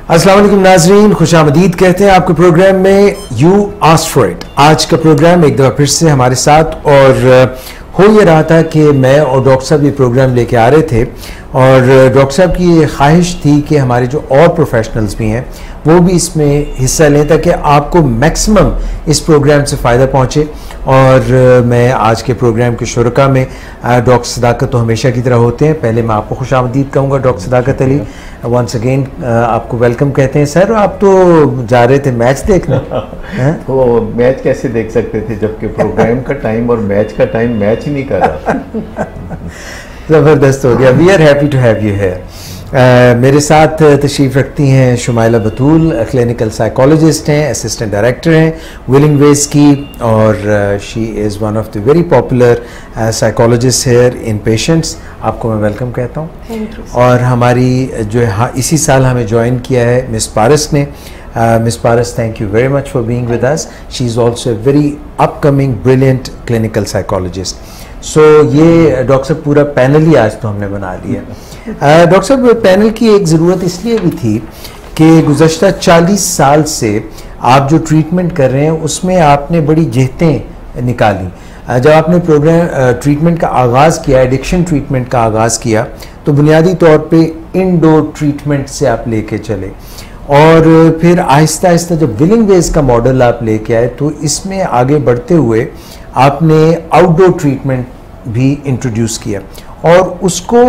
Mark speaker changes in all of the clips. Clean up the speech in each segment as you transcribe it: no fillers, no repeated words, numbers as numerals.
Speaker 1: अस्सलाम वालेकुम नाजरीन, खुशामदीद कहते हैं आपके प्रोग्राम में यू आस्क्ड फॉर इट। आज का प्रोग्राम एक दफ़ा फिर से हमारे साथ और हो ये रहा था कि मैं और डॉक्टर साहब ये प्रोग्राम लेके आ रहे थे और डॉक्टर साहब की ये ख्वाहिश थी कि हमारे जो और प्रोफेशनल्स भी हैं वो भी इसमें हिस्सा लें ताकि आपको मैक्सिमम इस प्रोग्राम से फ़ायदा पहुँचे। और मैं आज के प्रोग्राम के शुरुका में डॉक्टर सदाकत तो हमेशा की तरह होते हैं। पहले मैं आपको खुशामदीद कहूँगा डॉक्टर सदाकत अली, वंस अगेन आपको वेलकम कहते हैं। सर आप तो जा रहे थे मैच देखने
Speaker 2: तो मैच कैसे देख सकते थे जबकि प्रोग्राम का टाइम और मैच का टाइम मैच ही नहीं कर रहा।
Speaker 1: ज़बरदस्त हो गया। We are happy to have you here. मेरे साथ तशरीफ़ रखती हैं शुमाइला बतूल, क्लिनिकल साइकोलॉजिस्ट हैं, असिस्टेंट डायरेक्टर हैं विलिंग वेज की, और she is one of the very popular psychologist here in patients. आपको मैं वेलकम कहता हूँ। और हमारी जो है इसी साल हमें ज्वाइन किया है मिस पारस ने। Miss Paras, thank you very much for being with us. She is also a very upcoming brilliant clinical psychologist. So ये डॉक्टर साहब पूरा पैनल ही आज तो हमने बना लिया। डॉक्टर साहब पैनल की एक ज़रूरत इसलिए भी थी कि गुज़श्ता 40 साल से आप जो ट्रीटमेंट कर रहे हैं उसमें आपने बड़ी जहतें निकाली। जब आपने प्रोग्राम ट्रीटमेंट का आगाज़ किया, एडिक्शन ट्रीटमेंट का आगाज़ किया, तो बुनियादी तौर पे इंडोर ट्रीटमेंट से आप लेके चले और फिर आहिस्ता आहिस्ता जब विलिंग वेज का मॉडल आप लेके आए तो इसमें आगे बढ़ते हुए आपने आउटडोर ट्रीटमेंट भी इंट्रोड्यूस किया। और उसको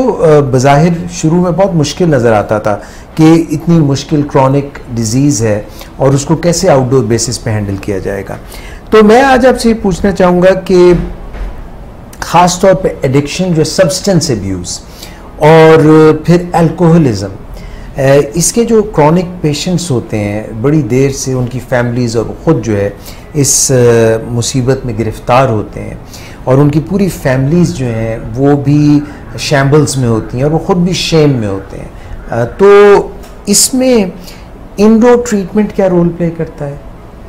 Speaker 1: बज़ाहिर शुरू में बहुत मुश्किल नज़र आता था कि इतनी मुश्किल क्रॉनिक डिजीज़ है और उसको कैसे आउटडोर बेसिस पे हैंडल किया जाएगा। तो मैं आज आपसे पूछना चाहूँगा कि ख़ास तौर पे एडिक्शन जो सब्सटेंस एब्यूज़ और फिर अल्कोहलिज्म, इसके जो क्रॉनिक पेशेंट्स होते हैं बड़ी देर से उनकी फैमिलीज़ और ख़ुद जो है इस मुसीबत में गिरफ़्तार होते हैं और उनकी पूरी फैमिलीज़ जो हैं वो भी शैम्बल्स में होती हैं और वो ख़ुद भी शेम में होते हैं। तो इसमें इंडोर ट्रीटमेंट क्या रोल प्ले करता है,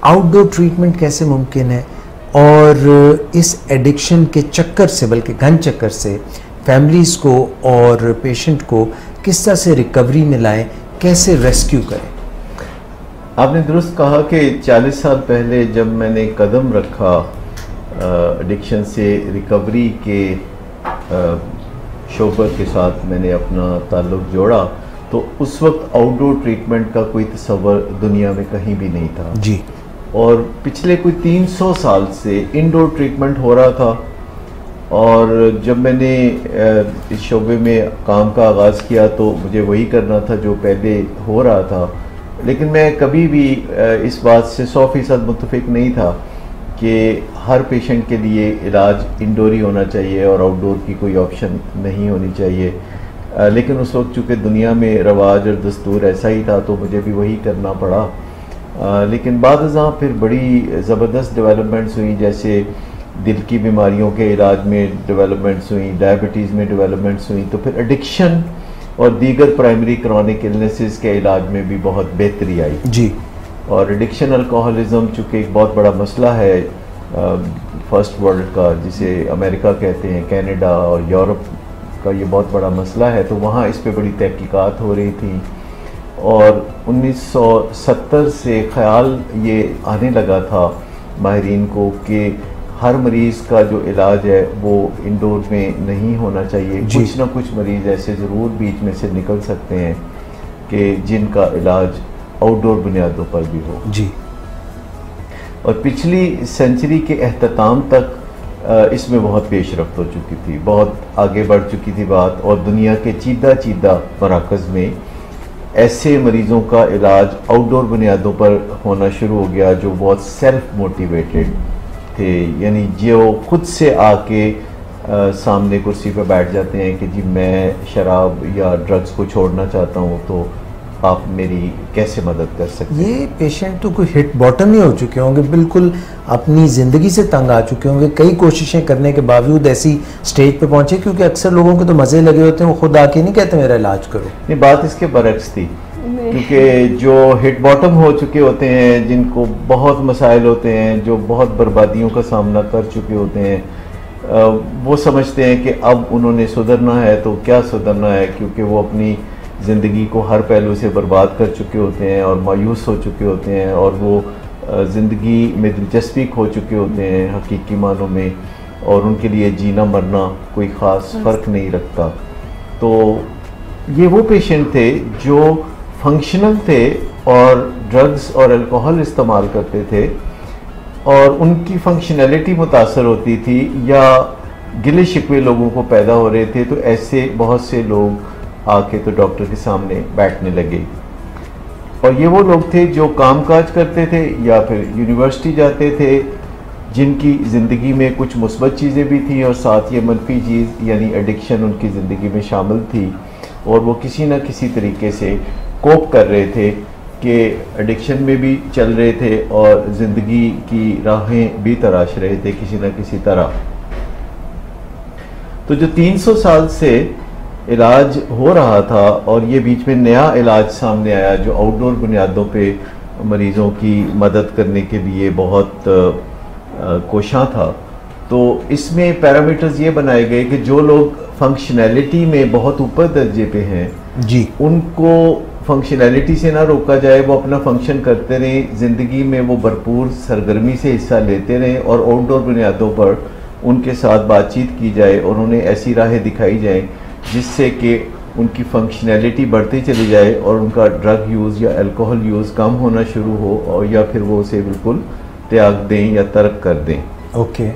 Speaker 1: आउटडोर ट्रीटमेंट कैसे मुमकिन है, और इस एडिक्शन के चक्कर से, बल्कि घन चक्कर से फैमिलीज़ को और पेशेंट को किस तरह से रिकवरी में लाएं, कैसे रेस्क्यू करें?
Speaker 2: आपने दुरुस्त कहा कि 40 साल पहले जब मैंने कदम रखा एडिक्शन से रिकवरी के शोबे के साथ, मैंने अपना ताल्लुक़ जोड़ा, तो उस वक्त आउटडोर ट्रीटमेंट का कोई तस्वर दुनिया में कहीं भी नहीं था
Speaker 1: जी। और
Speaker 2: पिछले कोई 300 साल से इंडोर ट्रीटमेंट हो रहा था। और जब मैंने इस शोबे में काम का आगाज़ किया तो मुझे वही करना था जो पहले हो रहा था, लेकिन मैं कभी भी इस बात से 100% मुत्तफ़िक नहीं था कि हर पेशेंट के लिए इलाज इंडोर ही होना चाहिए और आउटडोर की कोई ऑप्शन नहीं होनी चाहिए। लेकिन उस वक्त चूँकि दुनिया में रवाज और दस्तूर ऐसा ही था तो मुझे भी वही करना पड़ा। लेकिन बाद फिर बड़ी ज़बरदस्त डेवलपमेंट्स हुई, जैसे दिल की बीमारियों के इलाज में डेवलपमेंट्स हुई, डायबिटीज़ में डेवलपमेंट्स हुई, तो फिर एडिक्शन और दीगर प्राइमरी क्रॉनिक इलनेसेस के इलाज में भी बहुत बेहतरी आई
Speaker 1: जी।
Speaker 2: और एडिक्शन अल्कोहलिज्म चूँकि एक बहुत बड़ा मसला है फर्स्ट वर्ल्ड का, जिसे अमेरिका कहते हैं, कनाडा और यूरोप का ये बहुत बड़ा मसला है, तो वहाँ इस पे बड़ी तहकीकात हो रही थी। और 1970 से ख्याल ये आने लगा था माहिरीन को कि हर मरीज़ का जो इलाज है वो इंडोर में नहीं होना चाहिए। कुछ ना कुछ मरीज़ ऐसे ज़रूर बीच में से निकल सकते हैं कि जिनका इलाज आउटडोर बुनियादों पर भी हो
Speaker 1: जी।
Speaker 2: और पिछली सेंचुरी के अख्ताम तक इसमें बहुत पेशरफ्त हो चुकी थी, बहुत आगे बढ़ चुकी थी बात, और दुनिया के चीदा मराकज़ में ऐसे मरीज़ों का इलाज आउटडोर बुनियादों पर होना शुरू हो गया जो बहुत सेल्फ मोटिवेटेड थे, यानी जो खुद से आके सामने कुर्सी पर बैठ जाते हैं कि जी मैं शराब या ड्रग्स को छोड़ना चाहता हूँ, तो आप मेरी कैसे मदद कर सकते हैं।
Speaker 1: ये पेशेंट तो कोई हिट बॉटम ही हो चुके होंगे, बिल्कुल अपनी ज़िंदगी से तंग आ चुके होंगे, कई कोशिशें करने के बावजूद ऐसी स्टेज पे पहुंचे, क्योंकि अक्सर लोगों को तो मज़े लगे होते हैं, वो खुद आके नहीं कहते मेरा इलाज करो।
Speaker 2: नहीं, बात इसके बरक्स थी, क्योंकि जो हिट बॉटम हो चुके होते हैं, जिनको बहुत मसाइल होते हैं, जो बहुत बर्बादियों का सामना कर चुके होते हैं, वो समझते हैं कि अब उन्होंने सुधरना है, तो क्या सुधरना है, क्योंकि वो अपनी ज़िंदगी को हर पहलू से बर्बाद कर चुके होते हैं और मायूस हो चुके होते हैं और वो ज़िंदगी में दिलचस्पी खो चुके होते हैं हकीकी मानों में, और उनके लिए जीना मरना कोई ख़ास फ़र्क नहीं रखता। तो ये वो पेशेंट थे जो फंक्शनल थे और ड्रग्स और अल्कोहल इस्तेमाल करते थे और उनकी फंक्शनैलिटी मुतासर होती थी या गिले शिकवे लोगों को पैदा हो रहे थे। तो ऐसे बहुत से लोग आके तो डॉक्टर के सामने बैठने लगे, और ये वो लोग थे जो कामकाज करते थे या फिर यूनिवर्सिटी जाते थे, जिनकी ज़िंदगी में कुछ मुस्बत चीज़ें भी थी और साथ ये मनफी चीज़ यानी एडिक्शन उनकी ज़िंदगी में शामिल थी, और वो किसी न किसी तरीके से कोप कर रहे थे कि एडिक्शन में भी चल रहे थे और ज़िंदगी की राहें भी तराश रहे थे किसी न किसी तरह। तो जो 300 साल से इलाज हो रहा था और ये बीच में नया इलाज सामने आया जो आउटडोर बुनियादों पे मरीज़ों की मदद करने के लिए बहुत कोशां था, तो इसमें पैरामीटर्स ये बनाए गए कि जो लोग फंक्शनैलिटी में बहुत ऊपर दर्जे पे हैं
Speaker 1: जी,
Speaker 2: उनको फंक्शनैलिटी से ना रोका जाए, वो अपना फंक्शन करते रहें, ज़िंदगी में वो भरपूर सरगर्मी से हिस्सा लेते रहें और आउटडोर बुनियादों पर उनके साथ बातचीत की जाए और उन्हें ऐसी राहें दिखाई जाएं जिससे कि उनकी फंक्शनैलिटी बढ़ती चली जाए और उनका ड्रग यूज़ या अल्कोहल यूज़ कम होना शुरू हो, और या फिर वो उसे बिल्कुल त्याग दें या तर्क कर दें।
Speaker 1: ओके।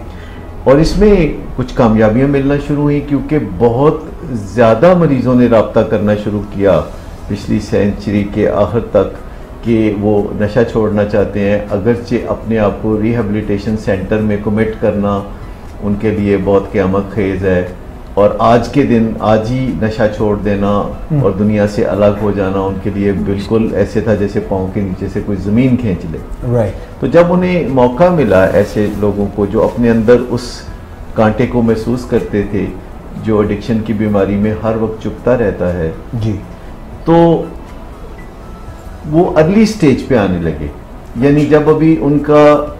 Speaker 2: और इसमें कुछ कामयाबियां मिलना शुरू हुई क्योंकि बहुत ज़्यादा मरीज़ों ने रब्ता करना शुरू किया पिछली सेंचुरी के आखिर तक कि वो नशा छोड़ना चाहते हैं, अगरचे अपने आप को रिहेबिलिटेशन सेंटर में कमिट करना उनके लिए बहुत क़यामत खेज़ है, और आज के दिन आज ही नशा छोड़ देना और दुनिया से अलग हो जाना उनके लिए बिल्कुल ऐसे था जैसे पाँव के नीचे से कोई ज़मीन खींच ले।
Speaker 1: राइट।
Speaker 2: तो जब उन्हें मौका मिला ऐसे लोगों को जो अपने अंदर उस कांटे को महसूस करते थे जो एडिक्शन की बीमारी में हर वक्त चुभता रहता है
Speaker 1: जी,
Speaker 2: तो वो अर्ली स्टेज पे आने लगे, यानी जब अभी उनका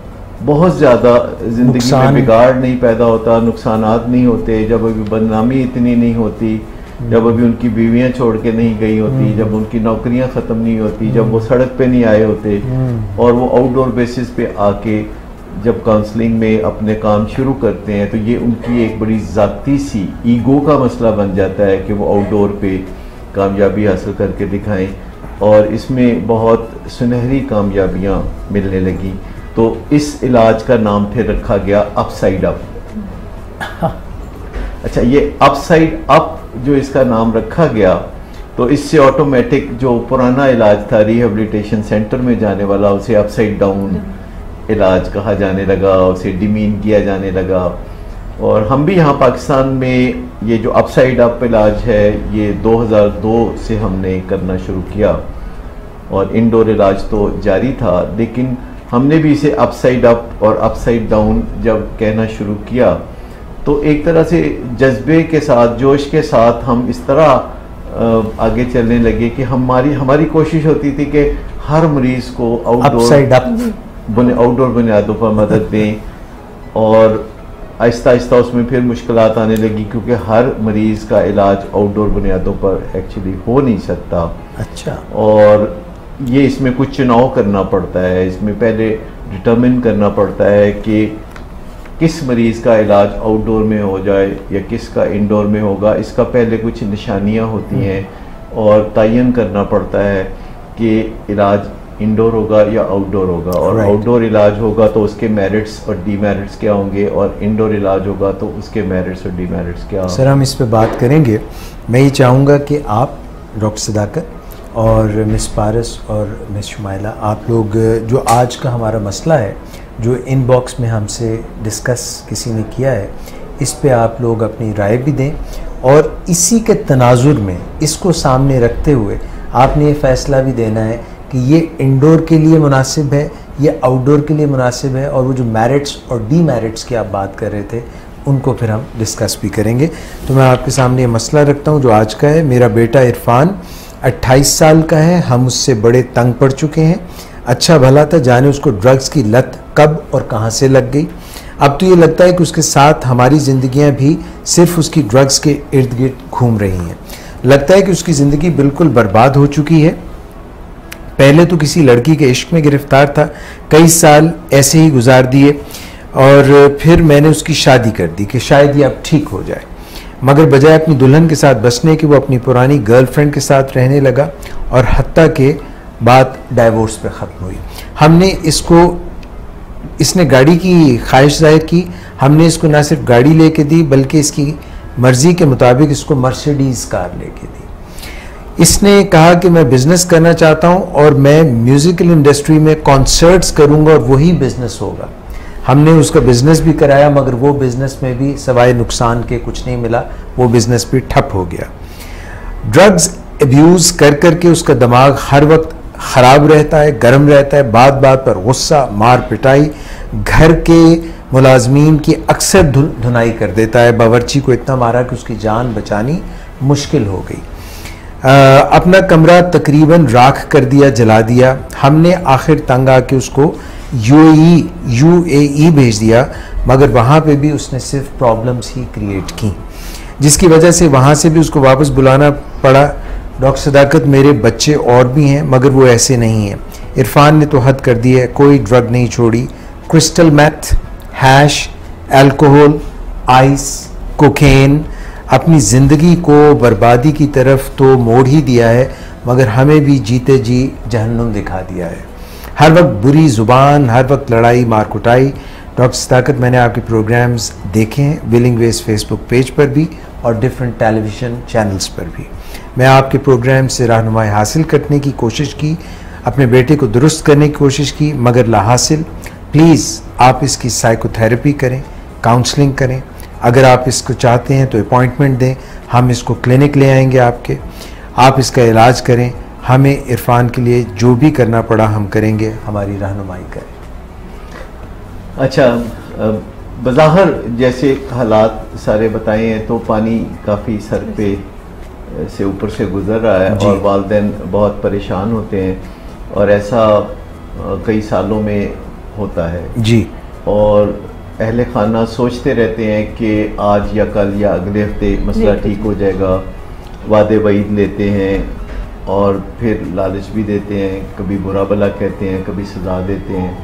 Speaker 2: बहुत ज़्यादा ज़िंदगी में बिगाड़ नहीं पैदा होता, नुकसानात नहीं होते, जब अभी बदनामी इतनी नहीं होती, जब अभी उनकी बीवियां छोड़ के नहीं गई होती, जब उनकी नौकरियां ख़त्म नहीं होती, जब वो सड़क पे नहीं आए होते और वो आउटडोर बेसिस पे आके जब काउंसलिंग में अपने काम शुरू करते हैं, तो ये उनकी एक बड़ी ज़ाती सी ईगो का मसला बन जाता है कि वो आउटडोर पे कामयाबी हासिल करके दिखाएं, और इसमें बहुत सुनहरी कामयाबियां मिलने लगी। तो इस इलाज का नाम फिर रखा गया अपसाइड अप। अच्छा, ये अपसाइड अप जो इसका नाम रखा गया, तो इससे ऑटोमेटिक जो पुराना इलाज था रिहेबिलिटेशन सेंटर में जाने वाला उसे अपसाइड डाउन इलाज कहा जाने लगा, उसे डिमीन किया जाने लगा। और हम भी यहाँ पाकिस्तान में ये जो अपसाइड अप इलाज है ये 2002 से हमने करना शुरू किया, और इंडोर इलाज तो जारी था, लेकिन हमने भी इसे अपसाइड अप और अपसाइड डाउन जब कहना शुरू किया तो एक तरह से जज्बे के साथ, जोश के साथ हम इस तरह आगे चलने लगे कि हमारी कोशिश होती थी कि हर मरीज़ को आउटडोर बुनियादों पर मदद दें, और आहिस्ता आहिस्ता उसमें फिर मुश्किलात आने लगी क्योंकि हर मरीज़ का इलाज आउटडोर बुनियादों पर एक्चुअली हो नहीं सकता।
Speaker 1: अच्छा।
Speaker 2: और ये इसमें कुछ चुनाव करना पड़ता है, इसमें पहले डिटरमिन करना पड़ता है कि किस मरीज़ का इलाज आउटडोर में हो जाए या किसका इंडोर में होगा। इसका पहले कुछ निशानियां होती हैं और तयन करना पड़ता है कि इलाज इंडोर होगा या आउटडोर होगा, और आउटडोर इलाज होगा तो उसके मेरिट्स और डीमेरिट्स क्या होंगे, और इंडोर इलाज होगा तो उसके मेरिट्स और डीमेरिट्स क्या होंगे।
Speaker 1: सर, हम इस पे बात करेंगे। मैं ये चाहूँगा कि आप डॉक्टर सदाकत और मिस पारस और मिस शुमाइला, आप लोग जो आज का हमारा मसला है जो इनबॉक्स में हमसे डिस्कस किसी ने किया है, इस पे आप लोग अपनी राय भी दें, और इसी के तनाजुर में इसको सामने रखते हुए आपने ये फ़ैसला भी देना है कि ये इंडोर के लिए मुनासिब है, ये आउटडोर के लिए मुनासिब है, और वो जो मेरिट्स और डीमेरिट्स की आप बात कर रहे थे उनको फिर हम डिस्कस भी करेंगे। तो मैं आपके सामने ये मसला रखता हूँ जो आज का है। मेरा बेटा इरफान 28 साल का है, हम उससे बड़े तंग पड़ चुके हैं। अच्छा भला था, जाने उसको ड्रग्स की लत कब और कहाँ से लग गई। अब तो ये लगता है कि उसके साथ हमारी ज़िंदगियाँ भी सिर्फ उसकी ड्रग्स के इर्द गिर्द घूम रही हैं। लगता है कि उसकी ज़िंदगी बिल्कुल बर्बाद हो चुकी है। पहले तो किसी लड़की के इश्क में गिरफ्तार था, कई साल ऐसे ही गुजार दिए, और फिर मैंने उसकी शादी कर दी कि शायद ये अब ठीक हो जाए, मगर बजाय अपनी दुल्हन के साथ बसने के वो अपनी पुरानी गर्लफ्रेंड के साथ रहने लगा, और हत्ता के बात डाइवोर्स पे ख़त्म हुई। हमने इसने गाड़ी की ख्वाहिश जाहिर की, हमने इसको ना सिर्फ गाड़ी लेके दी बल्कि इसकी मर्ज़ी के मुताबिक इसको मर्सिडीज़ कार लेके दी। इसने कहा कि मैं बिज़नेस करना चाहता हूँ और मैं म्यूज़िकल इंडस्ट्री में कॉन्सर्ट्स करूँगा और वही बिज़नेस होगा। हमने उसका बिज़नेस भी कराया, मगर वो बिज़नेस में भी सवाए नुकसान के कुछ नहीं मिला, वो बिज़नेस भी ठप हो गया। ड्रग्स अब्यूज़ कर कर के उसका दिमाग हर वक्त ख़राब रहता है, गर्म रहता है, बात बात पर गुस्सा, मार पिटाई, घर के मुलाजमीन की अक्सर धुनाई कर देता है। बावर्ची को इतना मारा कि उसकी जान बचानी मुश्किल हो गई। अपना कमरा तकरीबन राख कर दिया, जला दिया। हमने आखिर तंग आके उसको यूएई भेज दिया, मगर वहाँ पे भी उसने सिर्फ प्रॉब्लम्स ही क्रिएट की, जिसकी वजह से वहाँ से भी उसको वापस बुलाना पड़ा। डॉक्टर सदाकत, मेरे बच्चे और भी हैं मगर वो ऐसे नहीं हैं। इरफान ने तो हद कर दी है, कोई ड्रग नहीं छोड़ी। Crystal math, hash, alcohol, ice, cocaine अपनी ज़िंदगी को बर्बादी की तरफ तो मोड़ ही दिया है, मगर हमें भी जीते जी जहन्नुम दिखा दिया है। हर वक्त बुरी ज़ुबान, हर वक्त लड़ाई मार कुटाई। डॉक्टर सदाकत, मैंने आपके प्रोग्राम्स देखे हैं विलिंग वेज फेसबुक पेज पर भी और डिफरेंट टेलीविज़न चैनल्स पर भी। मैं आपके प्रोग्राम से रहनुमाई हासिल करने की कोशिश की, अपने बेटे को दुरुस्त करने की कोशिश की, मगर लाहासिल। प्लीज़ आप इसकी साइकोथेरेपी करें, काउंसलिंग करें। अगर आप इसको चाहते हैं तो अपॉइंटमेंट दें, हम इसको क्लिनिक ले आएंगे आपके, आप इसका इलाज करें। हमें इरफान के लिए जो भी करना पड़ा हम करेंगे, हमारी रहनुमाई करें।
Speaker 2: अच्छा, बज़ाहिर जैसे हालात सारे बताए हैं तो पानी काफ़ी सर पे से ऊपर से गुजर रहा है और वालिदैन बहुत परेशान होते हैं, और ऐसा कई सालों में होता है जी। और अहले खाना सोचते रहते हैं कि आज या कल या अगले हफ्ते मसला ठीक हो जाएगा, वादे वईद लेते हैं और फिर लालच भी देते हैं, कभी बुरा भला कहते हैं, कभी सजा देते हैं,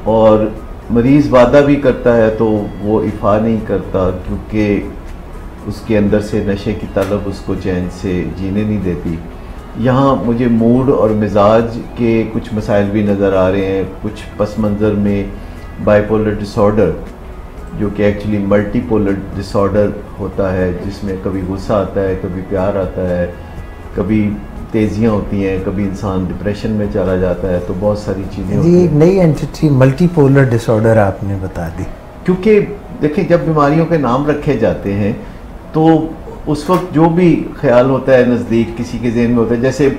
Speaker 2: और मरीज़ वादा भी करता है तो वो इफ़ा नहीं करता क्योंकि उसके अंदर से नशे की तलब उसको चैन से जीने नहीं देती। यहाँ मुझे मूड और मिजाज के कुछ मसाइल भी नज़र आ रहे हैं, कुछ पस मंज़र में बाइपोलर डिसऑर्डर, जो कि एक्चुअली मल्टीपोलर डिसऑर्डर होता है, जिसमें कभी गुस्सा आता है, कभी प्यार आता है, कभी तेज़ियाँ होती हैं, कभी इंसान डिप्रेशन में चला जाता है, तो बहुत सारी चीज़ें होती हैं।
Speaker 1: एक नई एंटिटी मल्टीपोलर डिसऑर्डर आपने बता दी,
Speaker 2: क्योंकि देखिए जब बीमारियों के नाम रखे जाते हैं तो उस वक्त जो भी ख्याल होता है नज़दीक किसी के जहन में होता है, जैसे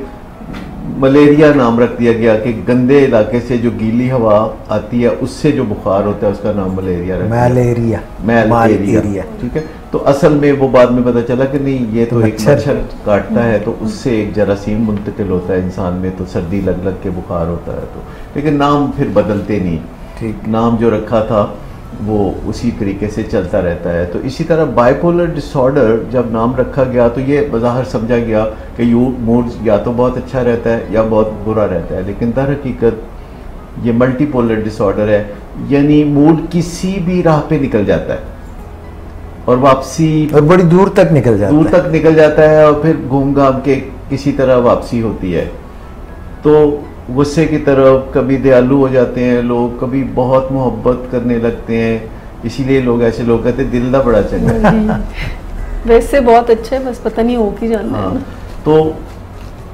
Speaker 2: मलेरिया नाम रख दिया गया कि गंदे इलाके से जो गीली हवा आती है उससे जो बुखार होता है उसका नाम मलेरिया रखा मलेरिया, ठीक है। तो असल में वो बाद में पता चला कि नहीं, ये तो एक मच्छर काटता है तो उससे एक जरासीम मुंतकिल होता है इंसान में, तो सर्दी लग लग के बुखार होता है। तो लेकिन नाम फिर बदलते नहीं, ठीक, नाम जो रखा था वो उसी तरीके से चलता रहता है। तो इसी तरह बाइपोलर डिसऑर्डर जब नाम रखा गया तो ये बज़ाहिर समझा गया कि मूड या तो बहुत अच्छा रहता है या बहुत बुरा रहता है, लेकिन दर हकीकत ये मल्टीपोलर डिसऑर्डर है, यानी मूड किसी भी राह पे निकल जाता है और वापसी
Speaker 1: और बड़ी दूर तक निकल जाता है और फिर घूम घाम के किसी तरह वापसी होती है। तो गुस्से की तरफ कभी दयालु हो जाते हैं लोग, कभी बहुत मोहब्बत करने लगते हैं, इसीलिए लोग ऐसे लोग कहते हैं दिल दा बड़ा चंगा है।
Speaker 3: वैसे बहुत अच्छा है, बस पता नहीं हो की जाना है ना।
Speaker 2: तो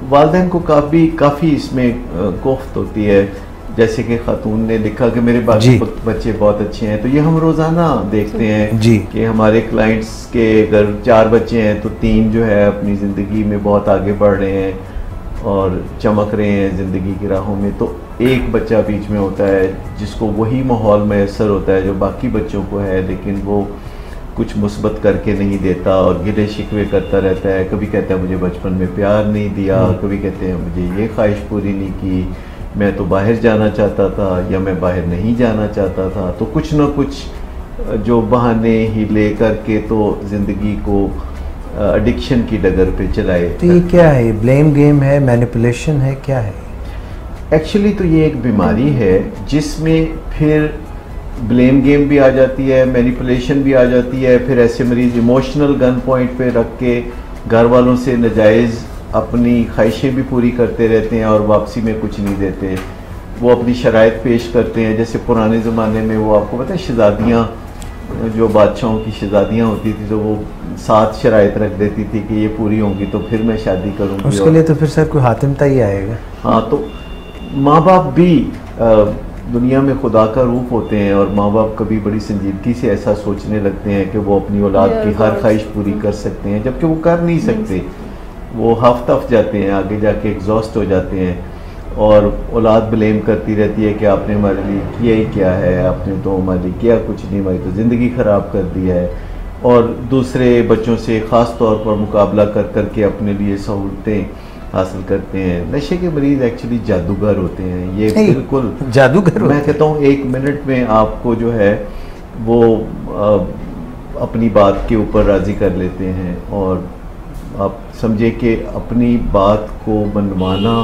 Speaker 2: वालिदैन को काफ़ी इसमें कोफ्त होती है, जैसे कि खातून ने लिखा कि मेरे बच्चे बहुत अच्छे हैं, तो ये हम रोज़ाना देखते हैं कि हमारे क्लाइंट्स के अगर 4 बच्चे हैं तो 3 जो है अपनी ज़िंदगी में बहुत आगे बढ़ रहे हैं और चमक रहे हैं ज़िंदगी की राहों में, तो एक बच्चा बीच में होता है जिसको वही माहौल मैसर होता है जो बाकी बच्चों को है, लेकिन वो कुछ मुस्बत करके नहीं देता और गिले शिकवे करता रहता है। कभी कहता है मुझे बचपन में प्यार नहीं दिया, कभी कहते हैं मुझे ये ख्वाहिश पूरी नहीं की, मैं तो बाहर जाना चाहता था या मैं बाहर नहीं जाना चाहता था। तो कुछ ना कुछ जो बहाने ही ले करके तो ज़िंदगी को एडिक्शन की डगर पे चलाए।
Speaker 1: तो ये क्या है, ब्लेम गेम है, मैनिपुलेशन है, क्या है?
Speaker 2: एक्चुअली तो ये एक बीमारी है जिसमें फिर ब्लेम गेम भी आ जाती है, मैनिपुलेशन भी आ जाती है। फिर ऐसे मरीज इमोशनल गन पॉइंट पे रख के घर वालों से नाजायज़ अपनी ख्वाहिशें भी पूरी करते रहते हैं और वापसी में कुछ नहीं देते। वो अपनी शराइत पेश करते हैं, जैसे पुराने ज़माने में वो आपको पता है शहज़ादियाँ, जो बादशाहों की शहज़ादियाँ होती थी तो वो 7 शराइत रख देती थी कि ये पूरी होंगी तो फिर मैं शादी करूँगी।
Speaker 1: उसके लिए तो फिर सर कोई हातिम ही आएगा।
Speaker 2: हाँ, तो माँ बाप भी दुनिया में खुदा का रूप होते हैं और माँ बाप कभी बड़ी संजीदगी से ऐसा सोचने लगते हैं कि वो अपनी औलाद की हर ख्वाहिश पूरी कर सकते हैं, जबकि वो कर नहीं सकते। वो हफ जाते हैं, आगे जाके एग्जॉस्ट हो जाते हैं और औलाद ब्लेम करती रहती है कि आपने हमारे लिए किया ही क्या है, आपने तो हमारे लिए किया कुछ नहीं, हमारी तो ज़िंदगी ख़राब कर दी है। और दूसरे बच्चों से ख़ास तौर पर मुकाबला कर कर के अपने लिए सहूलतें हासिल करते हैं। नशे के मरीज़ एक्चुअली जादूगर होते हैं, ये बिल्कुल
Speaker 1: जादूगर।
Speaker 2: मैं कहता हूँ 1 मिनट में आपको जो है वो अपनी बात के ऊपर राज़ी कर लेते हैं और आप समझे कि अपनी बात को मनवाना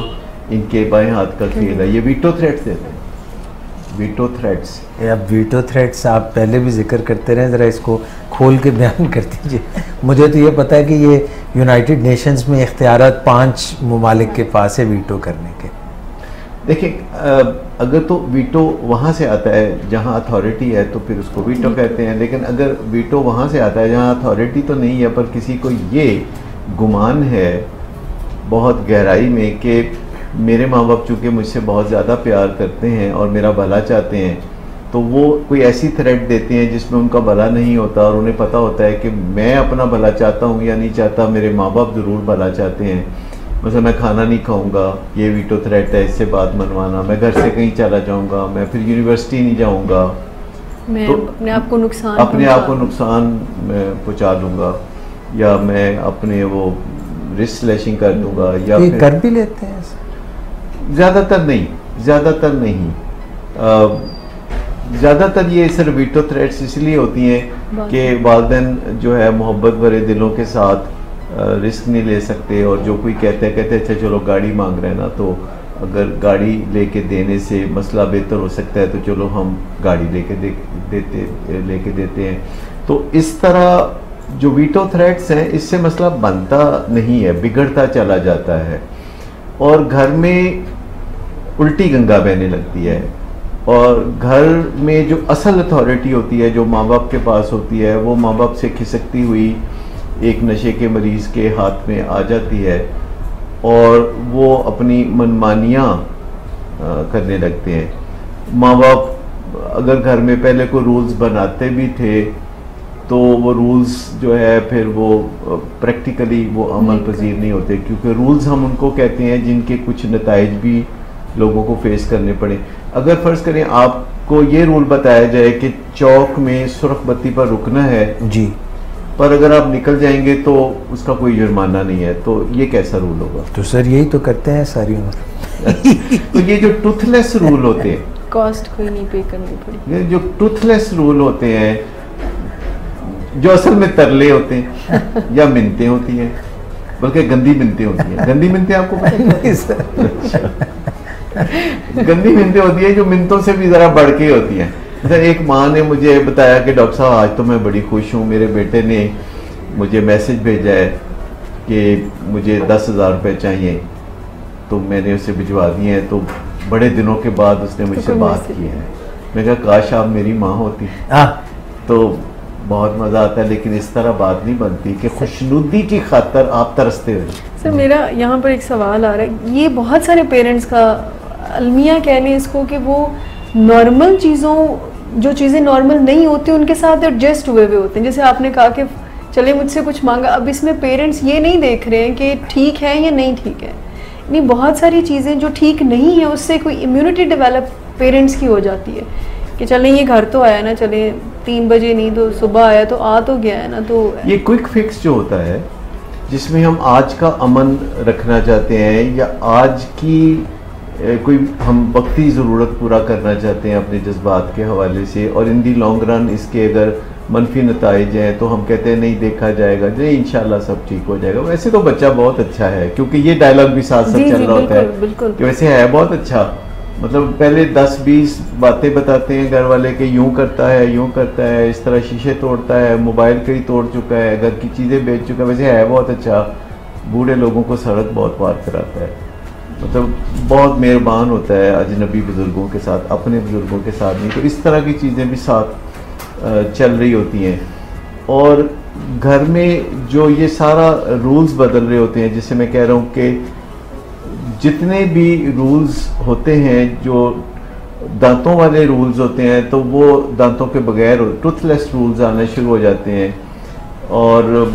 Speaker 2: इनके बाएं हाथ का खेल है। ये वीटो थ्रेट्स देते हैं, वीटो थ्रेट्स।
Speaker 1: अब वीटो थ्रेट्स आप पहले भी जिक्र करते रहे, ज़रा इसको खोल के बयान कर दीजिए। मुझे तो ये पता है कि ये यूनाइटेड नेशंस में इख्तियारात 5 ममालिक के पास है वीटो करने के।
Speaker 2: देखिए, अगर तो वीटो वहाँ से आता है जहाँ अथॉरिटी है तो फिर उसको वीटो कहते हैं, लेकिन अगर वीटो वहाँ से आता है जहाँ अथॉरिटी तो नहीं है पर किसी को ये गुमान है बहुत गहराई में कि मेरे माँ बाप चूँकि मुझसे बहुत ज़्यादा प्यार करते हैं और मेरा भला चाहते हैं, तो वो कोई ऐसी थ्रेट देते हैं जिसमें उनका भला नहीं होता और उन्हें पता होता है कि मैं अपना भला चाहता हूँ या नहीं चाहता, मेरे माँ बाप ज़रूर भला चाहते हैं। मतलब मैं खाना नहीं खाऊंगा, ये वीटो थ्रेट है, इससे बात मनवाना। मैं घर से कहीं चला जाऊँगा, मैं फिर यूनिवर्सिटी नहीं जाऊँगा,
Speaker 3: मैं
Speaker 2: तो
Speaker 3: अपने आप को नुकसान
Speaker 2: पहुँचा लूँगा या मैं अपने वो रिस्क स्लैशिंग कर दूँगा या
Speaker 1: फिर कर भी लेते हैं।
Speaker 2: ज़्यादातर नहीं, ज़्यादातर ये सिर्फ वीटो थ्रेट्स इसलिए होती हैं कि वालिदैन जो है मोहब्बत भरे दिलों के साथ रिस्क नहीं ले सकते और जो कोई कहते हैं अच्छा चलो गाड़ी मांग रहे हैं ना, तो अगर गाड़ी लेके देने से मसला बेहतर हो सकता है तो चलो हम गाड़ी लेके देते हैं। तो इस तरह जो वीटो थ्रेट्स हैं इससे मसला बनता नहीं है, बिगड़ता चला जाता है और घर में उल्टी गंगा बहने लगती है और घर में जो असल अथॉरिटी होती है जो माँ बाप के पास होती है वो माँ बाप से खिसकती हुई एक नशे के मरीज़ के हाथ में आ जाती है और वो अपनी मनमानियाँ करने लगते हैं। माँ बाप अगर घर में पहले कोई रूल्स बनाते भी थे तो वो रूल्स जो है फिर वो प्रैक्टिकली वो अमल पजीर नहीं होते, क्योंकि रूल्स हम उनको कहते हैं जिनके कुछ नताइज भी लोगों को फेस करने पड़े। अगर फ़र्ज़ करें आपको ये रूल बताया जाए कि चौक में सुर्ख बत्ती पर रुकना है जी, पर अगर आप निकल जाएंगे तो उसका कोई जुर्माना नहीं है, तो ये कैसा रूल होगा?
Speaker 1: तो सर यही तो करते हैं सारी उम्र।
Speaker 2: तो ये जो टूथलेस रूल होते हैं,
Speaker 3: कॉस्ट कोई नहीं पे करनी पड़ी,
Speaker 2: ये जो टूथलेस रूल होते हैं जो असल में तरले होते हैं या मिन्नतें होती हैं, बल्कि गंदी मिन्नतें होती हैं। गंदी मिन्नतें आपको पता है? गंदी मिन्नतें होती है जो मिन्नतों से भी ज़रा बढ़ के होती हैं। जैसे एक माँ ने मुझे बताया कि डॉक्टर साहब आज तो मैं बड़ी खुश हूँ, मेरे बेटे ने मुझे मैसेज भेजा है कि मुझे 10,000 रुपये चाहिए, तो मैंने उसे भिजवा दिए हैं। तो बड़े दिनों के बाद उसने मुझसे बात की है। मैं कहा काश आप मेरी माँ होती तो बहुत मज़ा आता है, लेकिन इस तरह बात नहीं बनती कि खुशनुदी की खातर आप तरसते हो।
Speaker 3: सर मेरा यहाँ पर एक सवाल आ रहा है, ये बहुत सारे पेरेंट्स का अलमिया कह लें इसको कि वो नॉर्मल चीज़ों, जो चीज़ें नॉर्मल नहीं होती उनके साथ एडजस्ट हुए होते हैं। जैसे आपने कहा कि चले मुझसे कुछ मांगा, अब इसमें पेरेंट्स ये नहीं देख रहे हैं कि ठीक है या नहीं ठीक है। नहीं, बहुत सारी चीज़ें जो ठीक नहीं है उससे कोई इम्यूनिटी डेवलप पेरेंट्स की हो जाती है कि चलें ये घर तो आया ना, चले 3 बजे नहीं तो सुबह आया तो आ तो गया है ना। तो
Speaker 2: ये क्विक फिक्स जो होता है जिसमें हम आज का अमन रखना चाहते हैं या आज की कोई हम वक्ती ज़रूरत पूरा करना चाहते हैं अपने जज्बात के हवाले से, और इन दी लॉन्ग रन इसके अगर मनफी नताइज हैं तो हम कहते हैं नहीं देखा जाएगा, नहीं इंशाल्लाह सब ठीक हो जाएगा। वैसे तो बच्चा बहुत अच्छा है, क्योंकि ये डायलॉग भी साथ साथ चल रहा होता है कि वैसे है बहुत अच्छा, मतलब पहले 10-20 बातें बताते हैं घर वाले के, यूं करता है, इस तरह शीशे तोड़ता है, मोबाइल कहीं तोड़ चुका है, घर की चीज़ें बेच चुका है, वैसे है बहुत अच्छा। बूढ़े लोगों को सड़क बहुत पार कराता है, मतलब बहुत मेहरबान होता है अजनबी बुज़ुर्गों के साथ, अपने बुज़ुर्गों के साथ नहीं। तो इस तरह की चीज़ें भी साथ चल रही होती हैं। और घर में जो ये सारा रूल्स बदल रहे होते हैं, जिससे मैं कह रहा हूँ कि जितने भी रूल्स होते हैं जो दांतों वाले रूल्स होते हैं, तो वो दांतों के बगैर टूथलेस रूल्स आने शुरू हो जाते हैं। और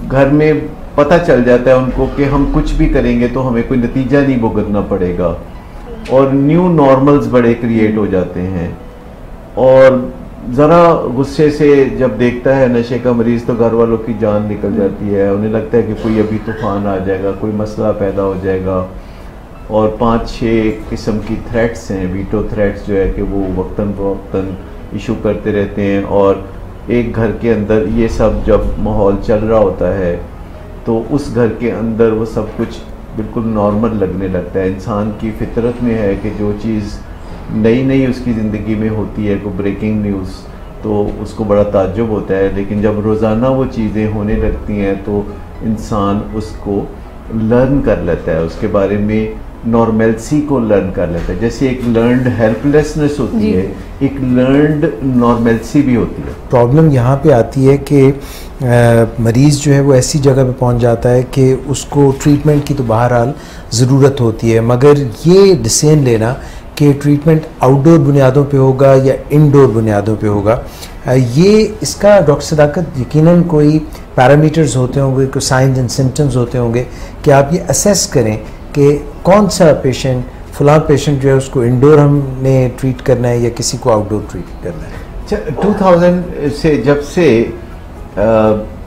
Speaker 2: घर में पता चल जाता है उनको कि हम कुछ भी करेंगे तो हमें कोई नतीजा नहीं भुगतना पड़ेगा, और न्यू नॉर्मल्स बड़े क्रिएट हो जाते हैं। और ज़रा गुस्से से जब देखता है नशे का मरीज़ तो घर वालों की जान निकल जाती है, उन्हें लगता है कि कोई अभी तूफान आ जाएगा, कोई मसला पैदा हो जाएगा। और 5-6 किस्म की थ्रेट्स हैं, वीटो थ्रेट्स जो है कि वो वक्तन फ़वक्तन इशू करते रहते हैं। और एक घर के अंदर ये सब जब माहौल चल रहा होता है तो उस घर के अंदर वो सब कुछ बिल्कुल नॉर्मल लगने लगता है। इंसान की फितरत में है कि जो चीज़ नई नई उसकी ज़िंदगी में होती है, कोई ब्रेकिंग न्यूज़, तो उसको बड़ा ताज्जुब होता है। लेकिन जब रोज़ाना वो चीज़ें होने लगती हैं तो इंसान उसको लर्न कर लेता है, उसके बारे में नॉर्मलसी को लर्न कर लेता है। जैसे एक लर्नड हेल्पलेसनेस होती है, एक लर्नड नॉर्मलसी भी होती है।
Speaker 1: प्रॉब्लम यहाँ पे आती है कि मरीज़ जो है वो ऐसी जगह पे पहुँच जाता है कि उसको ट्रीटमेंट की तो बहरहाल ज़रूरत होती है, मगर ये डिसीजन लेना कि ट्रीटमेंट आउटडोर बुनियादों पे होगा या इनडोर बुनियादों पे होगा, ये इसका डॉक्टर सदाकत यकीनन कोई पैरामीटर्स होते होंगे, कोई साइंस एंड सिम्टम्स होते होंगे कि आप ये असेस करें कि कौन सा पेशेंट, फलां पेशेंट जो है उसको इंडोर हमने ट्रीट करना है या किसी को आउटडोर ट्रीट करना है।
Speaker 2: 2000 से जब से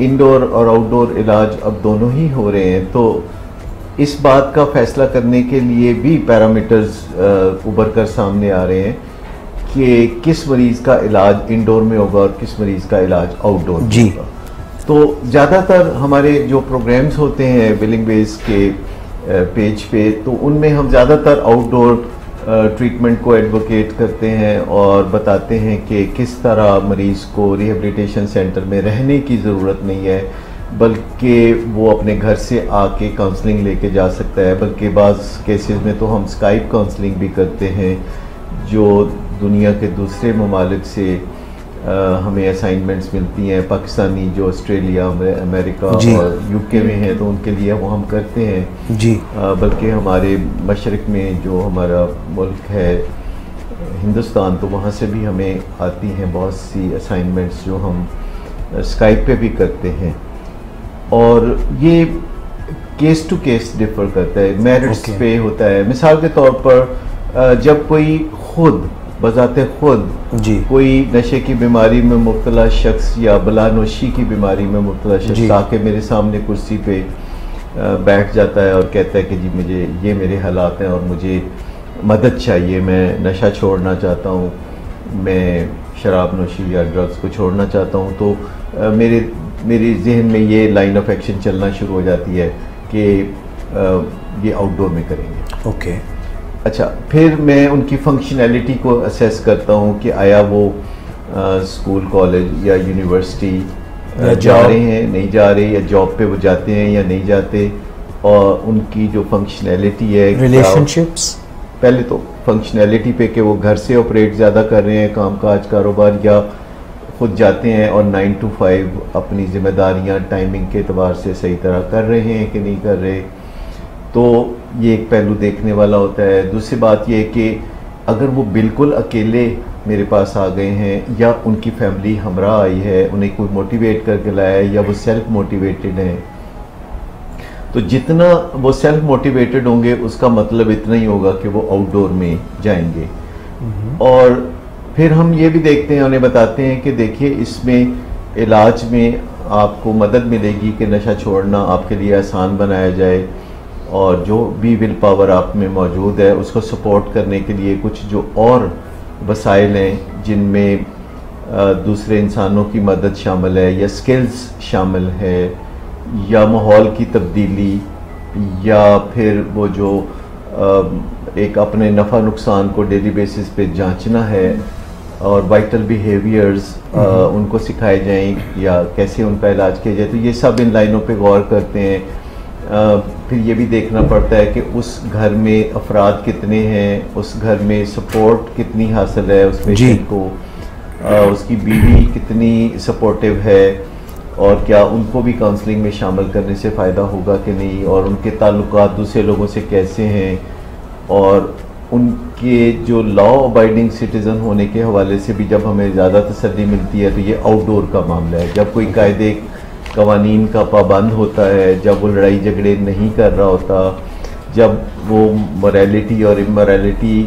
Speaker 2: इंडोर और आउटडोर इलाज अब दोनों ही हो रहे हैं, तो इस बात का फैसला करने के लिए भी पैरामीटर्स उभर कर सामने आ रहे हैं कि किस मरीज़ का इलाज इंडोर में होगा और किस मरीज़ का इलाज आउटडोर में होगा। तो ज़्यादातर हमारे जो प्रोग्राम्स होते हैं विलिंग वेज के पेज पे, तो उनमें हम ज़्यादातर आउटडोर ट्रीटमेंट को एडवोकेट करते हैं और बताते हैं कि किस तरह मरीज़ को रिहेबिलिटेशन सेंटर में रहने की ज़रूरत नहीं है, बल्कि वो अपने घर से आके काउंसलिंग लेके जा सकता है। बल्कि बाज़ केसेस में तो हम स्काइप काउंसलिंग भी करते हैं, जो दुनिया के दूसरे ममालिक से हमें असाइनमेंट्स मिलती हैं, पाकिस्तानी जो ऑस्ट्रेलिया, अमेरिका और यूके में हैं तो उनके लिए वो हम करते हैं जी। बल्कि हमारे मशरक़ में जो हमारा मुल्क है हिंदुस्तान, तो वहाँ से भी हमें आती हैं बहुत सी असाइनमेंट्स जो हम स्काइप पे भी करते हैं। और ये केस टू केस डिफर करता है, मेरिट्स पे होता है। मिसाल के तौर पर जब कोई खुद बजाते खुद कोई नशे की बीमारी में मुब्तला शख्स या बलानोशी की बीमारी में मुब्तला शख्स आके मेरे सामने कुर्सी पे बैठ जाता है और कहता है कि जी मुझे ये मेरे हालात हैं और मुझे मदद चाहिए, मैं नशा छोड़ना चाहता हूँ, मैं शराब नोशी या ड्रग्स को छोड़ना चाहता हूँ, तो मेरे जहन में ये लाइन ऑफ एक्शन चलना शुरू हो जाती है कि ये आउटडोर में करेंगे।
Speaker 1: ओके
Speaker 2: अच्छा, फिर मैं उनकी फंक्शनैलिटी को असेस करता हूँ कि आया वो स्कूल, कॉलेज या यूनिवर्सिटी जा रहे हैं, नहीं जा रहे, या जॉब पे वो जाते हैं या नहीं जाते, और उनकी जो फंक्शनैलिटी है,
Speaker 1: रिलेशनशिप्स,
Speaker 2: पहले तो फंक्शनैलिटी पे कि वो घर से ऑपरेट ज़्यादा कर रहे हैं, कामकाज कारोबार, या खुद जाते हैं और 9 to 5 अपनी ज़िम्मेदारियाँ टाइमिंग के एतबार से सही तरह कर रहे हैं कि नहीं कर रहे। तो ये एक पहलू देखने वाला होता है। दूसरी बात ये है कि अगर वो बिल्कुल अकेले मेरे पास आ गए हैं या उनकी फैमिली हमरा आई है, उन्हें कोई मोटिवेट करके लाया है, या वो सेल्फ मोटिवेटेड हैं, तो जितना वो सेल्फ मोटिवेटेड होंगे उसका मतलब इतना ही होगा कि वो आउटडोर में जाएंगे। और फिर हम ये भी देखते हैं, उन्हें बताते हैं कि देखिए इसमें इलाज में आपको मदद मिलेगी कि नशा छोड़ना आपके लिए आसान बनाया जाए, और जो भी विल पावर आप में मौजूद है उसको सपोर्ट करने के लिए कुछ जो और वसाइल हैं जिनमें दूसरे इंसानों की मदद शामिल है, या स्किल्स शामिल है, या माहौल की तब्दीली, या फिर वो जो एक अपने नफ़ा नुकसान को डेली बेसिस पे जांचना है, और वाइटल बिहेवियर्स उनको सिखाए जाएं या कैसे उनका इलाज किया जाए। तो ये सब इन लाइनों पे गौर करते हैं। फिर ये भी देखना पड़ता है कि उस घर में अफराद कितने हैं, उस घर में सपोर्ट कितनी हासिल है उस पेशेंट को, उसकी बीवी कितनी सपोर्टिव है, और क्या उनको भी काउंसलिंग में शामिल करने से फ़ायदा होगा कि नहीं, और उनके ताल्लुकात दूसरे लोगों से कैसे हैं, और उनके जो लॉ अबाइडिंग सिटीज़न होने के हवाले से भी जब हमें ज़्यादा तसल्ली मिलती है तो ये आउटडोर का मामला है। जब कोई कायदे कवानीन का पाबंद होता है, जब वो लड़ाई झगड़े नहीं कर रहा होता, जब वो मोरालिटी और इमोरालिटी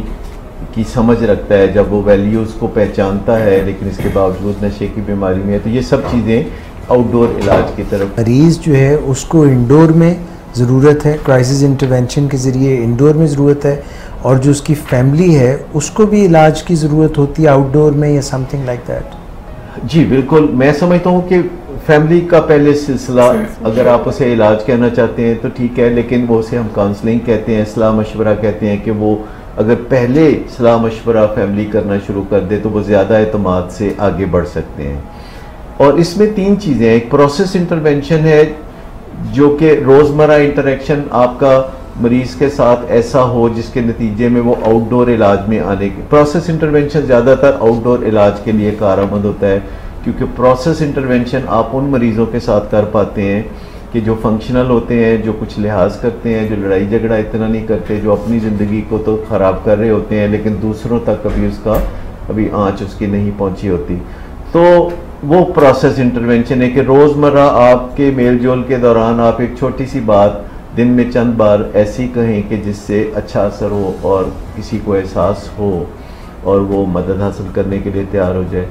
Speaker 2: की समझ रखता है, जब वो वैल्यूज़ को पहचानता है लेकिन इसके बावजूद नशे की बीमारी में है, तो ये सब चीज़ें आउटडोर इलाज की तरफ।
Speaker 1: मरीज़ जो है उसको इंडोर में ज़रूरत है, क्राइसिस इंटरवेंशन के ज़रिए इंडोर में ज़रूरत है, और जो उसकी फैमिली है उसको भी इलाज की ज़रूरत होती है आउटडोर में या समथिंग लाइक दैट।
Speaker 2: जी बिल्कुल, मैं समझता हूँ कि फैमिली का पहले सिलसिला, अगर आप उसे इलाज कहना चाहते हैं तो ठीक है, लेकिन वो उसे हम काउंसलिंग कहते हैं, सलाह मशवरा कहते हैं, कि वो अगर पहले सलाह मशवरा फैमिली करना शुरू कर दे तो वो ज़्यादा एतमाद से आगे बढ़ सकते हैं। और इसमें तीन चीज़ें हैं। एक प्रोसेस इंटरवेंशन है, जो कि रोज़मर्रा इंटरेक्शन आपका मरीज़ के साथ ऐसा हो जिसके नतीजे में वो आउटडोर इलाज में आने के। प्रोसेस इंटरवेंशन ज़्यादातर आउटडोर इलाज के लिए कारआमद होता है, क्योंकि प्रोसेस इंटरवेंशन आप उन मरीज़ों के साथ कर पाते हैं कि जो फंक्शनल होते हैं, जो कुछ लिहाज करते हैं, जो लड़ाई झगड़ा इतना नहीं करते, जो अपनी ज़िंदगी को तो ख़राब कर रहे होते हैं लेकिन दूसरों तक कभी आँच उसकी नहीं पहुँची होती। तो वो प्रोसेस इंटरवेंशन है कि रोज़मर्रा आपके मेल जोल के दौरान आप एक छोटी सी बात दिन में चंद बार ऐसी कहें कि जिससे अच्छा असर हो और किसी को एहसास हो और वो मदद हासिल करने के लिए तैयार हो जाए।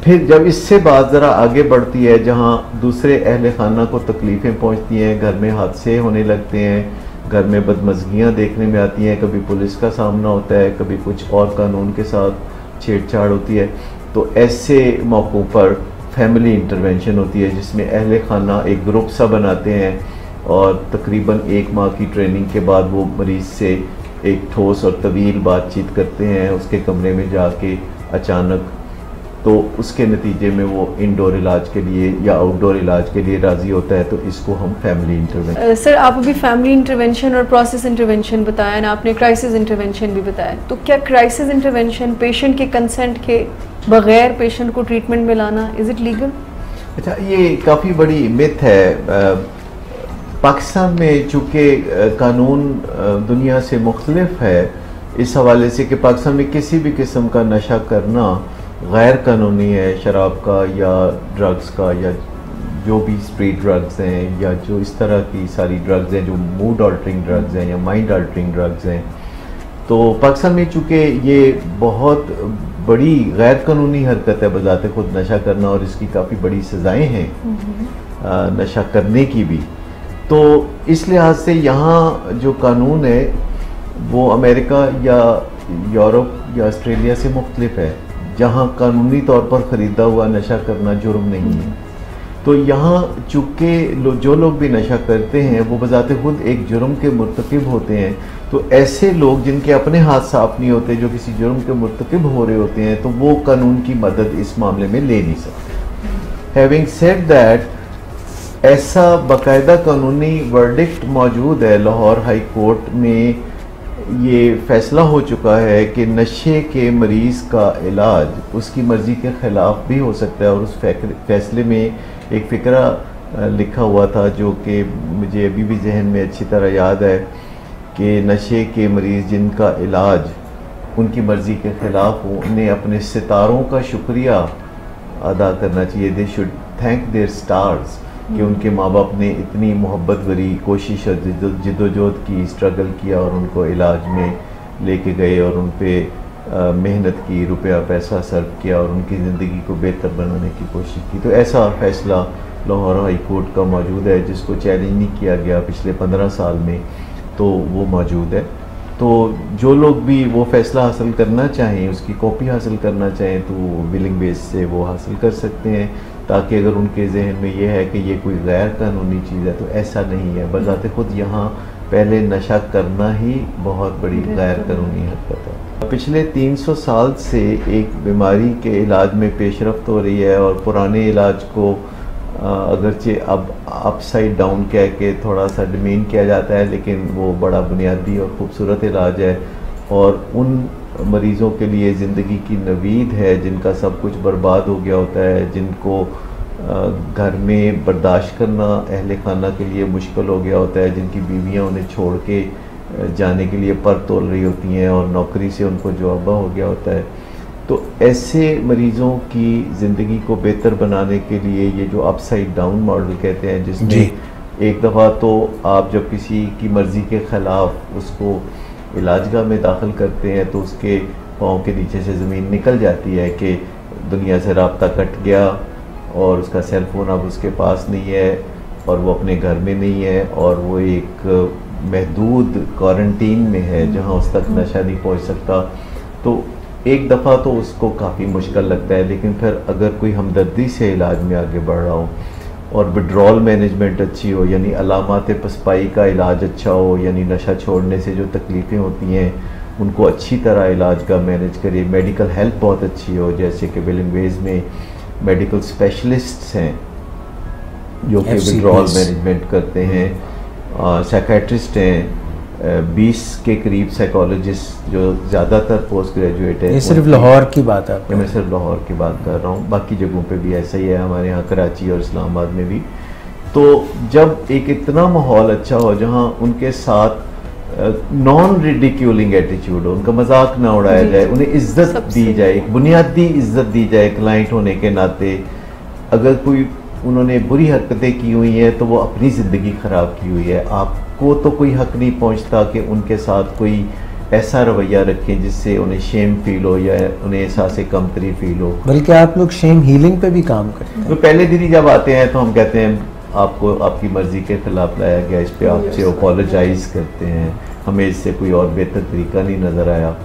Speaker 2: फिर जब इससे बात ज़रा आगे बढ़ती है, जहाँ दूसरे अहले खाना को तकलीफ़ें पहुँचती हैं, घर में हादसे होने लगते हैं, घर में बदमज़गियाँ देखने में आती हैं, कभी पुलिस का सामना होता है, कभी कुछ और कानून के साथ छेड़छाड़ होती है, तो ऐसे मौक़ों पर फैमिली इंटरवेंशन होती है, जिसमें अहले खाना एक ग्रुप सा बनाते हैं और तकरीबन 1 माह की ट्रेनिंग के बाद वो मरीज़ से एक ठोस और तवील बातचीत करते हैं उसके कमरे में जाके अचानक, तो उसके नतीजे में वो इंडोर इलाज के लिए या आउटडोर इलाज के लिए राज़ी होता है। तो इसको हम फैमिली इंटरवेंशन।
Speaker 3: सर, आप अभी फैमिली इंटरवेंशन और प्रोसेस इंटरवेंशन बताया ना, आपने क्राइसिस इंटरवेंशन भी बताया, तो क्या क्राइसिस इंटरवेंशन पेशेंट के कंसेंट के बगैर पेशेंट को ट्रीटमेंट में लाना, इज़ इट लीगल?
Speaker 2: अच्छा, ये काफ़ी बड़ी मिथ है। पाकिस्तान में चूँकि कानून दुनिया से मुख्तलिफ है इस हवाले से कि पाकिस्तान में किसी भी किस्म का नशा करना गैर कानूनी है, शराब का या ड्रग्स का या जो भी स्ट्रीट ड्रग्स हैं या जो इस तरह की सारी ड्रग्स हैं जो मूड ऑल्टरिंग ड्रग्स हैं या माइंड ऑल्टरिंग ड्रग्स हैं। तो पाकिस्तान में चूँकि ये बहुत बड़ी गैर कानूनी हरकत है बज़ाते खुद नशा करना, और इसकी काफ़ी बड़ी सज़ाएँ हैं नशा करने की भी, तो इस लिहाज से यहाँ जो कानून है वो अमेरिका या यूरोप या ऑस्ट्रेलिया से मुख्तलिफ है, जहाँ कानूनी तौर पर ख़रीदा हुआ नशा करना जुर्म नहीं है। तो यहाँ चूँकि जो लोग भी नशा करते हैं वो बज़ाते खुद एक जुर्म के मुर्तकिब होते हैं, तो ऐसे लोग जिनके अपने हाथ साफ नहीं होते, जो किसी जुर्म के मुर्तकिब हो रहे होते हैं, तो वो कानून की मदद इस मामले में ले नहीं सकते। हैविंग सेड दैट, ऐसा बाकायदा कानूनी वर्डिक्ट मौजूद है लाहौर हाई कोर्ट में, ये फैसला हो चुका है कि नशे के मरीज़ का इलाज उसकी मर्ज़ी के ख़िलाफ़ भी हो सकता है। और उस फैसले में एक फ़िक्रा लिखा हुआ था जो कि मुझे अभी भी जहन में अच्छी तरह याद है कि नशे के मरीज़ जिनका इलाज उनकी मर्ज़ी के ख़िलाफ़ हो, उन्हें अपने सितारों का शुक्रिया अदा करना चाहिए। They should thank their stars कि उनके माँ बाप ने इतनी मोहब्बत भरी कोशिश और जिद्दोजहद की, स्ट्रगल किया और उनको इलाज में लेके गए और उन पर मेहनत की, रुपया पैसा सर्व किया और उनकी ज़िंदगी को बेहतर बनाने की कोशिश की। तो ऐसा फ़ैसला लाहौर हाई कोर्ट का मौजूद है जिसको चैलेंज नहीं किया गया पिछले 15 साल में, तो वो मौजूद है। तो जो लोग भी वो फ़ैसला हासिल करना चाहें, उसकी कॉपी हासिल करना चाहें, तो विलिंग बेस से वो हासिल कर सकते हैं, ताकि अगर उनके जहन में ये है कि ये कोई गैर कानूनी चीज़ है, तो ऐसा नहीं है। बज़ाते खुद यहाँ पहले नशा करना ही बहुत बड़ी गैर कानूनी हरकत है। पिछले 300 साल से एक बीमारी के इलाज में पेशरफ्त हो रही है, और पुराने इलाज को अगरचे अब अपसाइड डाउन कह के थोड़ा सा डिमीन किया जाता है, लेकिन वो बड़ा बुनियादी और ख़ूबसूरत इलाज है, और उन मरीज़ों के लिए ज़िंदगी की नवीद है जिनका सब कुछ बर्बाद हो गया होता है, जिनको घर में बर्दाश्त करना अहले खाना के लिए मुश्किल हो गया होता है, जिनकी बीवियां उन्हें छोड़ के जाने के लिए पर तोल रही होती हैं, और नौकरी से उनको जवाबा हो गया होता है। तो ऐसे मरीज़ों की ज़िंदगी को बेहतर बनाने के लिए ये जो अपसाइड डाउन मॉडल कहते हैं, जिसमें एक दफ़ा तो आप जब किसी की मर्ज़ी के ख़िलाफ़ उसको इलाजगाह में दाखिल करते हैं, तो उसके पाँव के नीचे से ज़मीन निकल जाती है कि दुनिया से राब्ता कट गया, और उसका सेल फ़ोन अब उसके पास नहीं है, और वो अपने घर में नहीं है, और वो एक महदूद क्वारंटीन में है जहाँ उस तक नशा नहीं पहुँच सकता। तो एक दफ़ा तो उसको काफ़ी मुश्किल लगता है, लेकिन फिर अगर कोई हमदर्दी से इलाज में आगे बढ़ रहा हो, और विड्रॉल मैनेजमेंट अच्छी हो, यानी अलामात पसपाई का इलाज अच्छा हो, यानी नशा छोड़ने से जो तकलीफ़ें होती हैं उनको अच्छी तरह इलाज का मैनेज करे, मेडिकल हेल्थ बहुत अच्छी हो, जैसे कि विलिंग वेज में मेडिकल स्पेशलिस्ट्स हैं जो कि विड्रॉल मैनेजमेंट करते हैं, साइकेट्रिस्ट हैं, 20 के करीब साइकोलॉजिस्ट जो ज़्यादातर पोस्ट ग्रेजुएट है।
Speaker 1: ये सिर्फ लाहौर की बात है?
Speaker 2: मैं सिर्फ लाहौर की बात कर रहा हूँ, बाकी जगहों पे भी ऐसा ही है, हमारे यहाँ कराची और इस्लामाबाद में भी। तो जब एक इतना माहौल अच्छा हो जहाँ उनके साथ नॉन रिडिक्यूलिंग एटीट्यूड हो, उनका मजाक ना उड़ाया जाए, उन्हें इज्जत दी जाए, एक बुनियादी इज्जत दी जाए क्लाइंट होने के नाते। अगर कोई उन्होंने बुरी हरकतें की हुई हैं तो वो अपनी ज़िंदगी ख़राब की हुई है, आपको तो कोई हक नहीं पहुंचता कि उनके साथ कोई ऐसा रवैया रखें जिससे उन्हें शेम फील हो या उन्हें एहसास कमतरी फील हो।
Speaker 1: बल्कि आप लोग शेम हीलिंग पे भी काम करते हैं।
Speaker 2: तो पहले दिन ही जब आते हैं तो हम कहते हैं आपको आपकी मर्ज़ी के ख़िलाफ़ लाया गया, इस पर आपसे अपोलोजाइज़ करते हैं, हमें इससे कोई और बेहतर तरीका नहीं नज़र आया,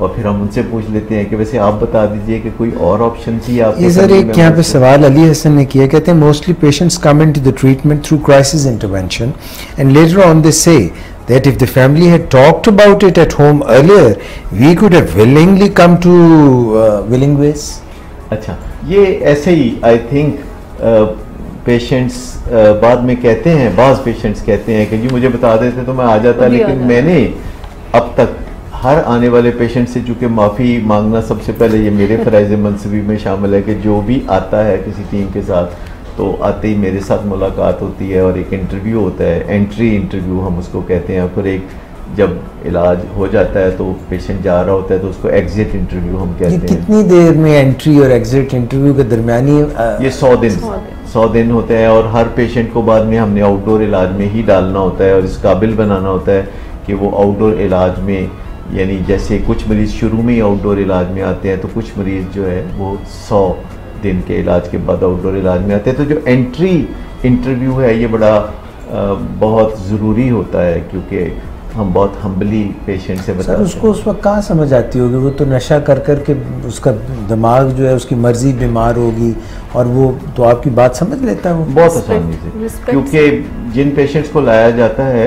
Speaker 2: और फिर हम उनसे पूछ लेते हैं कि वैसे आप बता दीजिए कि कोई और ऑप्शन थी आपके।
Speaker 1: सर एक यहाँ पे सवाल अली हसन ने किया, कहते हैं mostly patients come into the treatment through crisis intervention and later on they say that if the family had talked about it at home earlier we could have willingly come to willing ways।
Speaker 2: अच्छा, ये ऐसे ही I think patients बाद में कहते हैं, बाज़ patients कहते हैं कि जी मुझे बता देते तो मैं आ जाता, लेकिन मैंने अब तक हर आने वाले पेशेंट से चूँकि माफ़ी मांगना सबसे पहले ये मेरे फ़राइज़ मनसबी में शामिल है कि जो भी आता है किसी टीम के साथ तो आते ही मेरे साथ मुलाकात होती है और एक इंटरव्यू होता है, एंट्री इंटरव्यू हम उसको कहते हैं। फिर एक जब इलाज हो जाता है तो पेशेंट जा रहा होता है तो उसको एग्जिट इंटरव्यू हम कहते हैं।
Speaker 1: कितनी देर में एंट्री और एग्जिट इंटरव्यू के दरमियानी?
Speaker 2: ये 100 दिन होते हैं, और हर पेशेंट को बाद में हमने आउटडोर इलाज में ही डालना होता है और इस काबिल बनाना होता है कि वो आउटडोर इलाज में, यानी जैसे कुछ मरीज़ शुरू में ही आउटडोर इलाज में आते हैं तो कुछ मरीज़ जो है वो 100 दिन के इलाज के बाद आउटडोर इलाज में आते हैं। तो जो एंट्री इंटरव्यू है ये बड़ा बहुत ज़रूरी होता है, क्योंकि हम बहुत हम्बली पेशेंट से बताते हैं।
Speaker 1: उसको उस वक्त कहाँ समझ आती होगी, वो तो नशा कर कर के उसका दिमाग जो है उसकी मर्जी बीमार होगी, और वो तो आपकी बात समझ लेता है वो
Speaker 2: बहुत आसानी से, क्योंकि जिन पेशेंट्स को लाया जाता है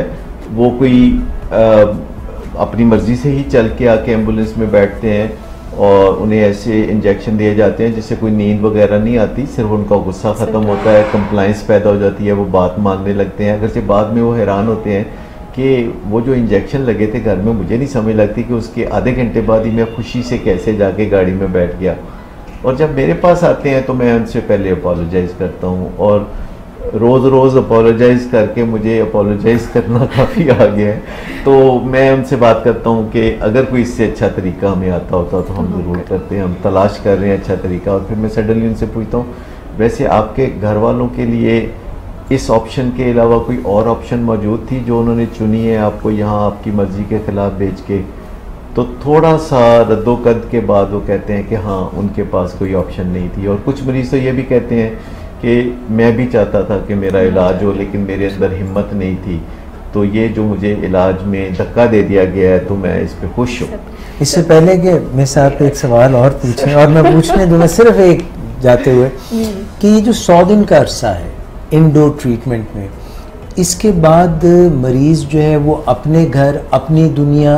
Speaker 2: वो कोई अपनी मर्जी से ही चल के आके एम्बुलेंस में बैठते हैं, और उन्हें ऐसे इंजेक्शन दिए जाते हैं जिससे कोई नींद वगैरह नहीं आती, सिर्फ उनका गुस्सा ख़त्म होता है, कंप्लाइंस पैदा हो जाती है, वो बात मानने लगते हैं। अगर से बाद में वो हैरान होते हैं कि वो जो इंजेक्शन लगे थे घर में मुझे नहीं समझ लगती कि उसके आधे घंटे बाद ही मैं खुशी से कैसे जाके गाड़ी में बैठ गया। और जब मेरे पास आते हैं तो मैं उनसे पहले अपोलोजाइज़ करता हूँ, और रोज़ अपोलोजाइज़ करके मुझे अपोलोजाइज़ करना काफ़ी आ गया है। तो मैं उनसे बात करता हूँ कि अगर कोई इससे अच्छा तरीका हमें आता होता तो हम ज़रूर करते हैं, हम तलाश कर रहे हैं अच्छा तरीका। और फिर मैं सडनली उनसे पूछता हूँ वैसे आपके घर वालों के लिए इस ऑप्शन के अलावा कोई और ऑप्शन मौजूद थी जो उन्होंने चुनी है आपको यहाँ आपकी मर्ज़ी के ख़िलाफ़ भेज के? तो थोड़ा सा रद्दोकद के बाद वो कहते हैं कि हाँ उनके पास कोई ऑप्शन नहीं थी। और कुछ मरीज़ तो ये भी कहते हैं कि मैं भी चाहता था कि मेरा इलाज हो लेकिन मेरे अंदर हिम्मत नहीं थी। तो ये जो मुझे इलाज में धक्का दे दिया गया है तो मैं इस पे खुश हूँ।
Speaker 1: इससे पहले कि मैं साहब एक सवाल और पूछें, और मैं पूछने दूंगा सिर्फ एक जाते हुए कि ये जो 100 दिन का अरसा है इंडोर ट्रीटमेंट में, इसके बाद मरीज जो है वो अपने घर, अपनी दुनिया,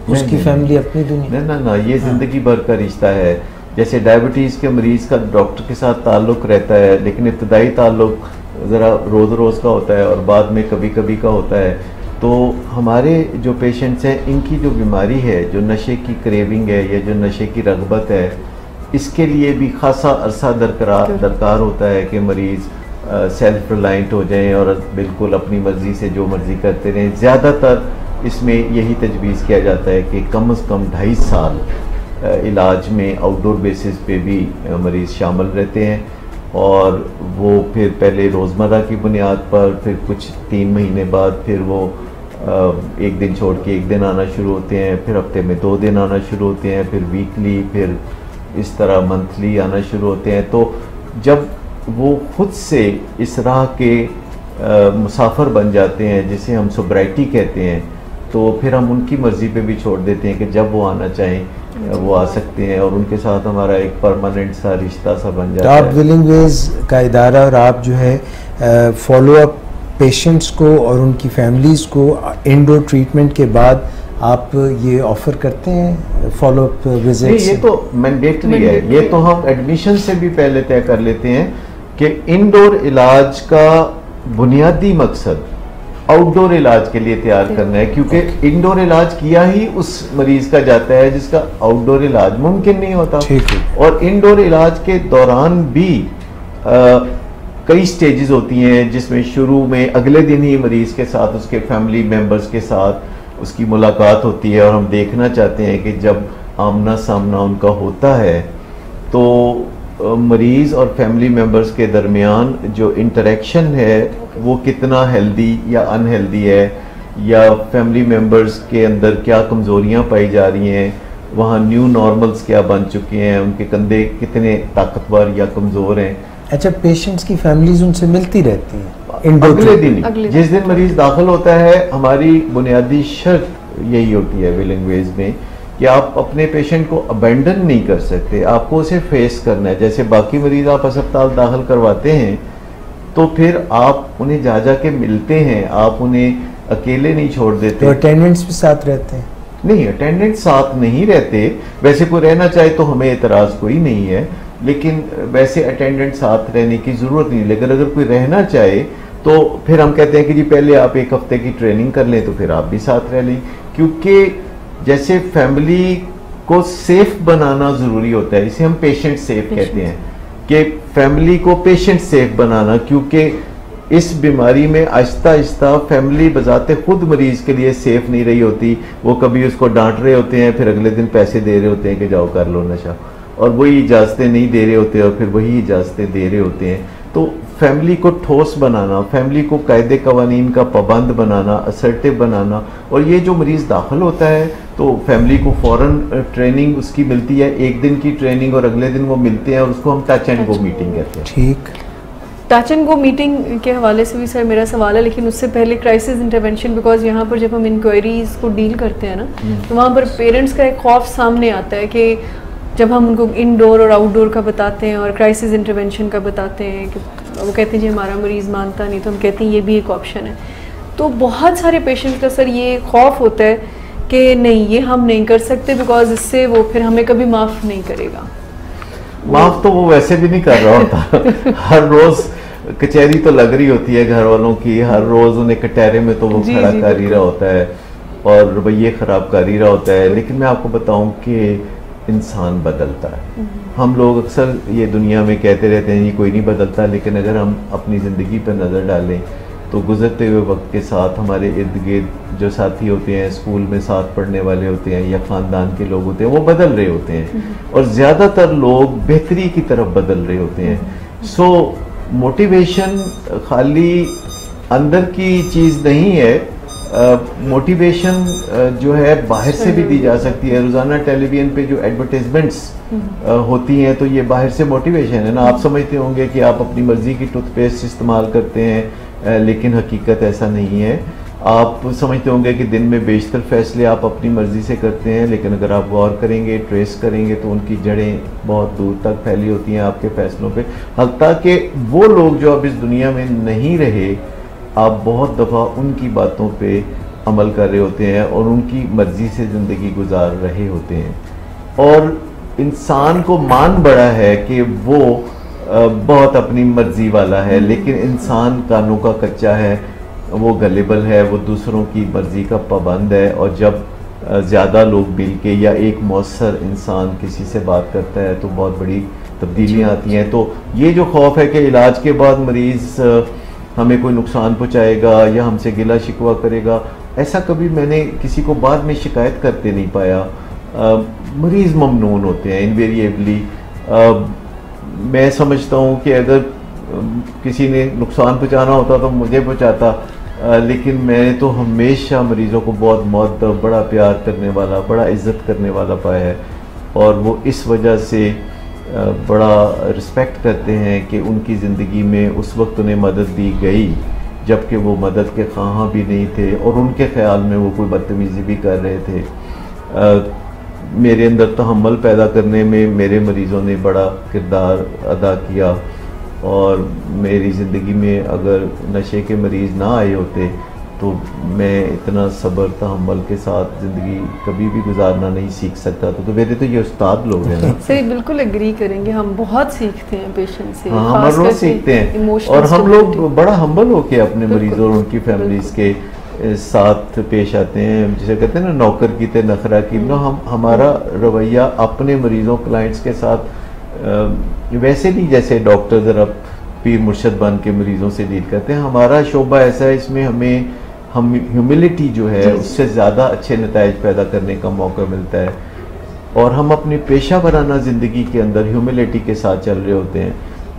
Speaker 1: उसकी फैमिली अपनी दुनिया?
Speaker 2: ना ना ना, ये ज़िंदगी भर का रिश्ता है। जैसे डायबिटीज़ के मरीज़ का डॉक्टर के साथ ताल्लुक़ रहता है, लेकिन इब्तदाई ताल्लुक़ ज़रा रोज़ रोज़ का होता है और बाद में कभी कभी का होता है। तो हमारे जो पेशेंट्स हैं, इनकी जो बीमारी है, जो नशे की क्रेविंग है या जो नशे की रग़बत है, इसके लिए भी खासा अरसा दरकार होता है कि मरीज़ सेल्फ रिलायंट हो जाएं और बिल्कुल अपनी मर्ज़ी से जो मर्ज़ी करते रहें। ज़्यादातर इसमें यही तजवीज़ किया जाता है कि कम से कम 2.5 साल इलाज में आउटडोर बेसिस पे भी मरीज़ शामिल रहते हैं, और वो फिर पहले रोज़मर्रा की बुनियाद पर, फिर कुछ 3 महीने बाद फिर वो एक दिन छोड़ के एक दिन आना शुरू होते हैं, फिर हफ्ते में 2 दिन आना शुरू होते हैं, फिर वीकली, फिर इस तरह मंथली आना शुरू होते हैं। तो जब वो खुद से इस राह के मुसाफिर बन जाते हैं, जिसे हम सोब्राइटी कहते हैं, तो फिर हम उनकी मर्ज़ी पे भी छोड़ देते हैं कि जब वो आना चाहें वो आ सकते हैं, और उनके साथ हमारा एक परमानेंट सा रिश्ता सा बन जाता है।
Speaker 1: आप विलिंग वेज का इदारा, और आप जो है फॉलो अप पेशेंट्स को और उनकी फैमिलीज़ को इंडोर ट्रीटमेंट के बाद आप ये ऑफ़र करते हैं फॉलो अप विजिट?
Speaker 2: ये तो मैंडेटरी है, ये तो हम एडमिशन से भी पहले तय कर लेते हैं कि इंडोर इलाज का बुनियादी मकसद आउटडोर इलाज के लिए तैयार करना है, क्योंकि इंडोर इलाज किया ही उस मरीज का जाता है जिसका आउटडोर इलाज मुमकिन नहीं होता। और इंडोर इलाज के दौरान भी कई स्टेजेस होती हैं, जिसमें शुरू में अगले दिन ही मरीज के साथ, उसके फैमिली मेम्बर्स के साथ उसकी मुलाकात होती है, और हम देखना चाहते हैं कि जब आमना सामना उनका होता है तो मरीज़ और फैमिली मेम्बर्स के दरमियान जो इंटरेक्शन है वो कितना हेल्दी या अनहेल्दी है, या फैमिली मेम्बर्स के अंदर क्या कमज़ोरियाँ पाई जा रही हैं, वहाँ न्यू नॉर्मल्स क्या बन चुके हैं, उनके कंधे कितने ताकतवर या कमज़ोर हैं।
Speaker 1: अच्छा, पेशेंट्स की फैमिलीज उनसे मिलती रहती हैं
Speaker 2: अगले दिन? जिस दिन मरीज़ दाखिल होता है, हमारी बुनियादी शर्त यही होती है विलिंग वेज में कि आप अपने पेशेंट को अबेंडन नहीं कर सकते, आपको उसे फेस करना है। जैसे बाकी मरीज आप अस्पताल दाखिल करवाते हैं तो फिर आप उन्हें जा के मिलते हैं, आप उन्हें अकेले नहीं छोड़ देते।
Speaker 1: तो अटेंडेंट्स भी साथ रहते हैं?
Speaker 2: नहीं, अटेंडेंट साथ नहीं रहते। वैसे कोई रहना चाहे तो हमें एतराज़ कोई नहीं है, लेकिन वैसे अटेंडेंट साथ रहने की ज़रूरत नहीं। लेकिन अगर कोई रहना चाहे तो फिर हम कहते हैं कि जी पहले आप 1 हफ्ते की ट्रेनिंग कर लें, तो फिर आप भी साथ रह लें। क्योंकि जैसे फैमिली को सेफ बनाना ज़रूरी होता है, इसे हम पेशेंट सेफ कहते हैं, कि फैमिली को पेशेंट सेफ बनाना, क्योंकि इस बीमारी में आहिस्ता आहिस्ता फैमिली बजाते खुद मरीज़ के लिए सेफ नहीं रही होती। वो कभी उसको डांट रहे होते हैं, फिर अगले दिन पैसे दे रहे होते हैं कि जाओ कर लो नशा, और वही इजाज़तें नहीं दे रहे होते और फिर वही इजाज़तें दे रहे होते हैं। तो फैमिली को ठोस बनाना, फैमिली को कायदे कवानीन का पाबंद बनाना, असर्टिव बनाना, और ये जो मरीज़ दाखिल होता है तो फैमिली को फ़ौरन ट्रेनिंग उसकी मिलती है, 1 दिन की ट्रेनिंग, और अगले दिन वो मिलते हैं और उसको हम टच एंड गो मीटिंग कहते हैं।
Speaker 1: ठीक,
Speaker 3: टच एंड गो मीटिंग के हवाले से भी सर मेरा सवाल है, लेकिन उससे पहले क्राइसिस इंटरवेंशन, बिकॉज यहाँ पर जब हम इंक्वायरीज को डील करते हैं ना, तो वहाँ पर पेरेंट्स का एक खौफ सामने आता है कि जब हम उनको इंडोर और आउटडोर का बताते हैं और क्राइसिस इंटरवेंशन का बताते हैं, कि वो कहते हैं जी हमारा मरीज़ मानता नहीं, तो हम कहते हैं ये भी एक ऑप्शन है। तो बहुत सारे पेशेंट्स का सर ये खौफ होता है कि नहीं, ये हम नहीं कर सकते, बिकॉज इससे वो फिर हमें कभी माफ़ नहीं करेगा।
Speaker 2: माफ़ तो वो वैसे भी नहीं कर रहा होता। हर रोज़ कचहरी तो लग रही होती है घर वालों की, हर रोज़ उन्हें कटहरे में तो वो खड़ा कर ही रहा होता है और रवैये ख़राब कर ही रहा होता है। लेकिन मैं आपको बताऊं कि इंसान बदलता है। हम लोग अक्सर ये दुनिया में कहते रहते हैं ये कोई नहीं बदलता, लेकिन अगर हम अपनी ज़िंदगी पर नज़र डालें तो गुज़रते हुए वक्त के साथ हमारे इर्द गिर्द जो साथी होते हैं, स्कूल में साथ पढ़ने वाले होते हैं या ख़ानदान के लोग होते हैं, वो बदल रहे होते हैं और ज़्यादातर लोग बेहतरी की तरफ बदल रहे होते हैं। सो मोटिवेशन खाली अंदर की चीज़ नहीं है, मोटिवेशन जो है बाहर से भी दी जा सकती है। रोज़ाना टेलीविज़न पे जो एडवर्टाइजमेंट्स होती हैं तो ये बाहर से मोटिवेशन है ना। आप समझते होंगे कि आप अपनी मर्ज़ी की टूथपेस्ट इस्तेमाल करते हैं, लेकिन हकीकत ऐसा नहीं है। आप समझते होंगे कि दिन में बेशतर फैसले आप अपनी मर्ज़ी से करते हैं, लेकिन अगर आप गौर करेंगे, ट्रेस करेंगे, तो उनकी जड़ें बहुत दूर तक फैली होती हैं आपके फ़ैसलों पे। हत्ता कि वो लोग जो अब इस दुनिया में नहीं रहे, आप बहुत दफ़ा उनकी बातों पे अमल कर रहे होते हैं और उनकी मर्ज़ी से ज़िंदगी गुजार रहे होते हैं। और इंसान को मान बड़ा है कि वो बहुत अपनी मर्ज़ी वाला है, लेकिन इंसान कानून का कच्चा है, वो गलेबल है, वो दूसरों की मर्ज़ी का पाबंद है। और जब ज़्यादा लोग मिल के या एक मौसर इंसान किसी से बात करता है तो बहुत बड़ी तब्दीलियाँ आती हैं। तो ये जो खौफ है कि इलाज के बाद मरीज़ हमें कोई नुकसान पहुँचाएगा या हमसे गिला शिकवा करेगा, ऐसा कभी मैंने किसी को बाद में शिकायत करते नहीं पाया। मरीज़ ममनून होते हैं इनवेरिएबली। मैं समझता हूँ कि अगर किसी ने नुकसान पहुँचाना होता तो मुझे पहुँचाता, लेकिन मैंने तो हमेशा मरीज़ों को बहुत मुअद्दब, बड़ा प्यार करने वाला, बड़ा इज़्ज़त करने वाला पाया है। और वो इस वजह से बड़ा रिस्पेक्ट करते हैं कि उनकी ज़िंदगी में उस वक्त उन्हें मदद दी गई जबकि वो मदद के ख़्वाह भी नहीं थे और उनके ख़्याल में वो कोई बदतमीज़ी भी कर रहे थे। मेरे अंदर तहम्मुल पैदा करने में मेरे मरीज़ों ने बड़ा किरदार अदा किया। और मेरी ज़िंदगी में अगर नशे के मरीज़ ना आए होते तो मैं इतना सब्र तहम्मुल के साथ ज़िंदगी कभी भी गुजारना नहीं सीख सकता। तो मेरे तो ये उस्ताद लोग हैं ना।
Speaker 3: सही, बिल्कुल एग्री करेंगे, हम बहुत सीखते हैं पेशेंट से।
Speaker 2: हाँ, हम रोज़ सीखते हैं और हम लोग बड़ा हम्बल होके अपने मरीज़ों और उनकी फैमिलीज़ के साथ पेश आते हैं। जिसे कहते हैं ना, नौकर की ते नखरा की। ना हमारा रवैया अपने मरीज़ों, क्लाइंट्स के साथ वैसे नहीं जैसे डॉक्टर ज़रा पीर मुर्शद बन के मरीज़ों से डील करते हैं। हमारा शोबा ऐसा है, इसमें हम ह्यूमिलिटी जो है उससे ज़्यादा अच्छे नताइज पैदा करने का मौका मिलता है। और हम अपनी पेशा वराना ज़िंदगी के अंदर ह्यूमिलिटी के साथ चल रहे होते हैं।